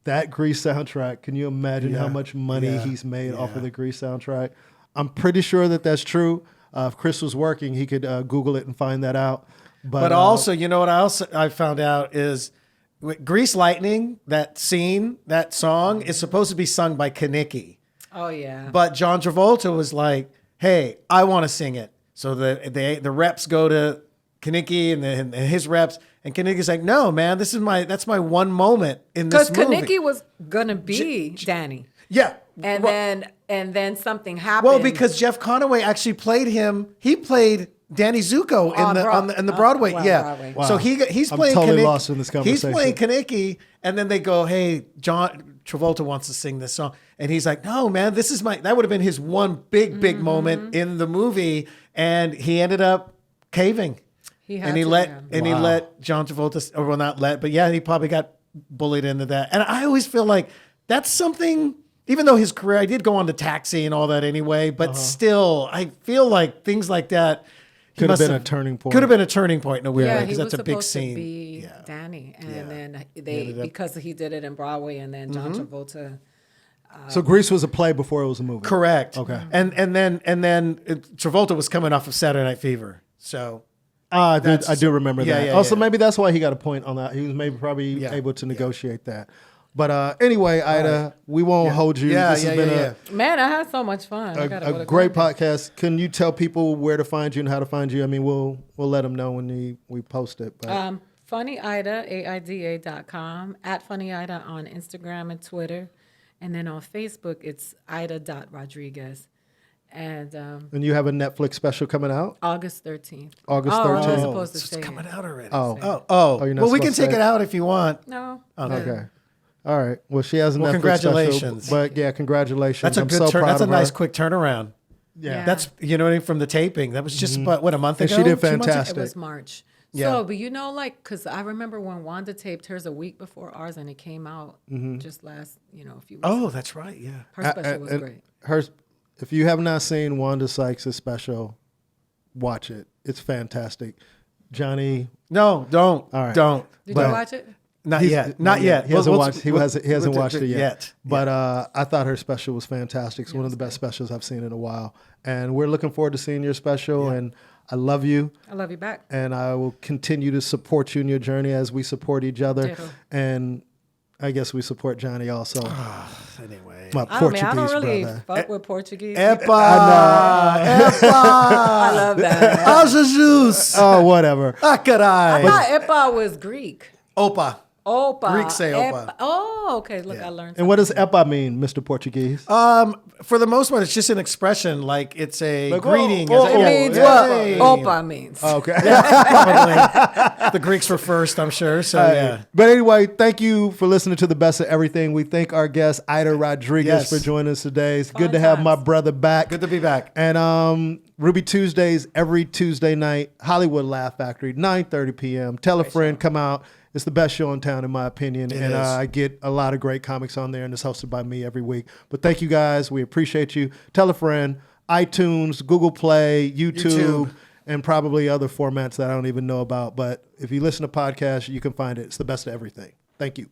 That Grease soundtrack, can you imagine how much money he's made off of the Grease soundtrack? I'm pretty sure that that's true. If Chris was working, he could Google it and find that out. But also, you know what I found out is Grease Lightning, that scene, that song is supposed to be sung by Kaneki. Oh, yeah. But John Travolta was like, hey, I want to sing it. So the reps go to Kaneki and his reps, and Kaneki's like, no, man, that's my one moment in this movie. Because Kaneki was gonna be Danny. Yeah. And then something happened. Well, because Jeff Conaway actually played him. He played Danny Zuko in the Broadway. Broadway. Wow. So he's I'm playing totally Kaneki. lost in this conversation. He's playing Kaneki, and then they go, hey, John Travolta wants to sing this song. And he's like, no, man, that would have been his one big moment in the movie. And he ended up caving. He let John Travolta, or well, not let, but yeah, he probably got bullied into that. And I always feel like that's something, even though his career, I did go on to Taxi and all that anyway, but still, I feel like things like that could have been a turning point. Could have been a turning point in a weird way, Yeah, because he that's was a big supposed scene. to be Danny, and then because he did it in Broadway, and then John Travolta. So Grease was a play before it was a movie. Correct. Okay. And then Travolta was coming off of Saturday Night Fever, so. I do remember that. Yeah, also, yeah. maybe that's why he got a point on that. He was probably able to negotiate that. But anyway, Ida, we won't hold you. This has been Man, I had so much fun. a great podcast. Can you tell people where to find you and how to find you? I mean, we'll let them know when we post it. But. Funny Ida, AIDA.com, @FunnyIda on Instagram and Twitter. And then on Facebook, it's Aida.Rodriguez. And you have a Netflix special coming out? August 13th. August 13th. Oh, I was supposed to It's say coming out already. Oh, you're not well, we can supposed to take say it out if you want. No. Okay. All right. Well, she has a Netflix congratulations. special. But yeah, congratulations. That's a proud That's a of nice her. quick turnaround. Yeah. That's, you know what I mean, from the taping. That was just, what, a month And ago? she did 2 months ago? fantastic. It was March. Yeah. So, but you know, like, because I remember when Wanda taped hers a week before ours, and it came out just last, a few weeks. Oh, that's right. Yeah. Her special was great. If you have not seen Wanda Sykes' special, watch it. It's fantastic. Johnny. No, don't. All right. Don't. Did you watch it? Not yet. Not yet. He hasn't watched it yet. Yeah. But I thought her special was fantastic. It's one of the best specials I've seen in a while. And we're looking forward to seeing your special. And I love you. I love you back. And I will continue to support you in your journey as we support each other. Ditto. And I guess we support Johnny also. Anyway. My I Portuguese don't really brother. fuck with Portuguese. Epa! I love that. Jesus! Oh, whatever. Ah, carai. I thought Epa was Greek. Opa. Opa. Greeks say opa. Oh, okay. Look, I learned. And what does epa mean, Mr. Portuguese? For the most part, it's just an expression, like it's a Like, greeting. oh, It's It a- means Hey. what Opa means. Okay. Probably. The Greeks were first, I'm sure. So yeah. But anyway, thank you for listening to The Best of Everything. We thank our guest, Aida Rodriguez, Yes. for joining us today. It's good Fun to have my times. brother back. Good to be back. And Ruby Tuesdays, every Tuesday night, Hollywood Laugh Factory, 9:30 p.m. Tell a friend, come out. It's the best show in town, in my opinion. It and is. I get a lot of great comics on there, and it's hosted by me every week. But thank you guys. We appreciate you. Tell a friend. iTunes, Google Play, YouTube, and probably other formats that I don't even know about. But if you listen to podcasts, you can find it. It's the best of everything. Thank you.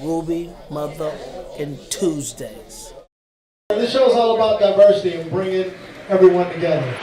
Ruby motherfucking Tuesdays. This show is all about diversity and bringing everyone together.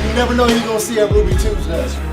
You never know who you're going to see at Ruby Tuesdays.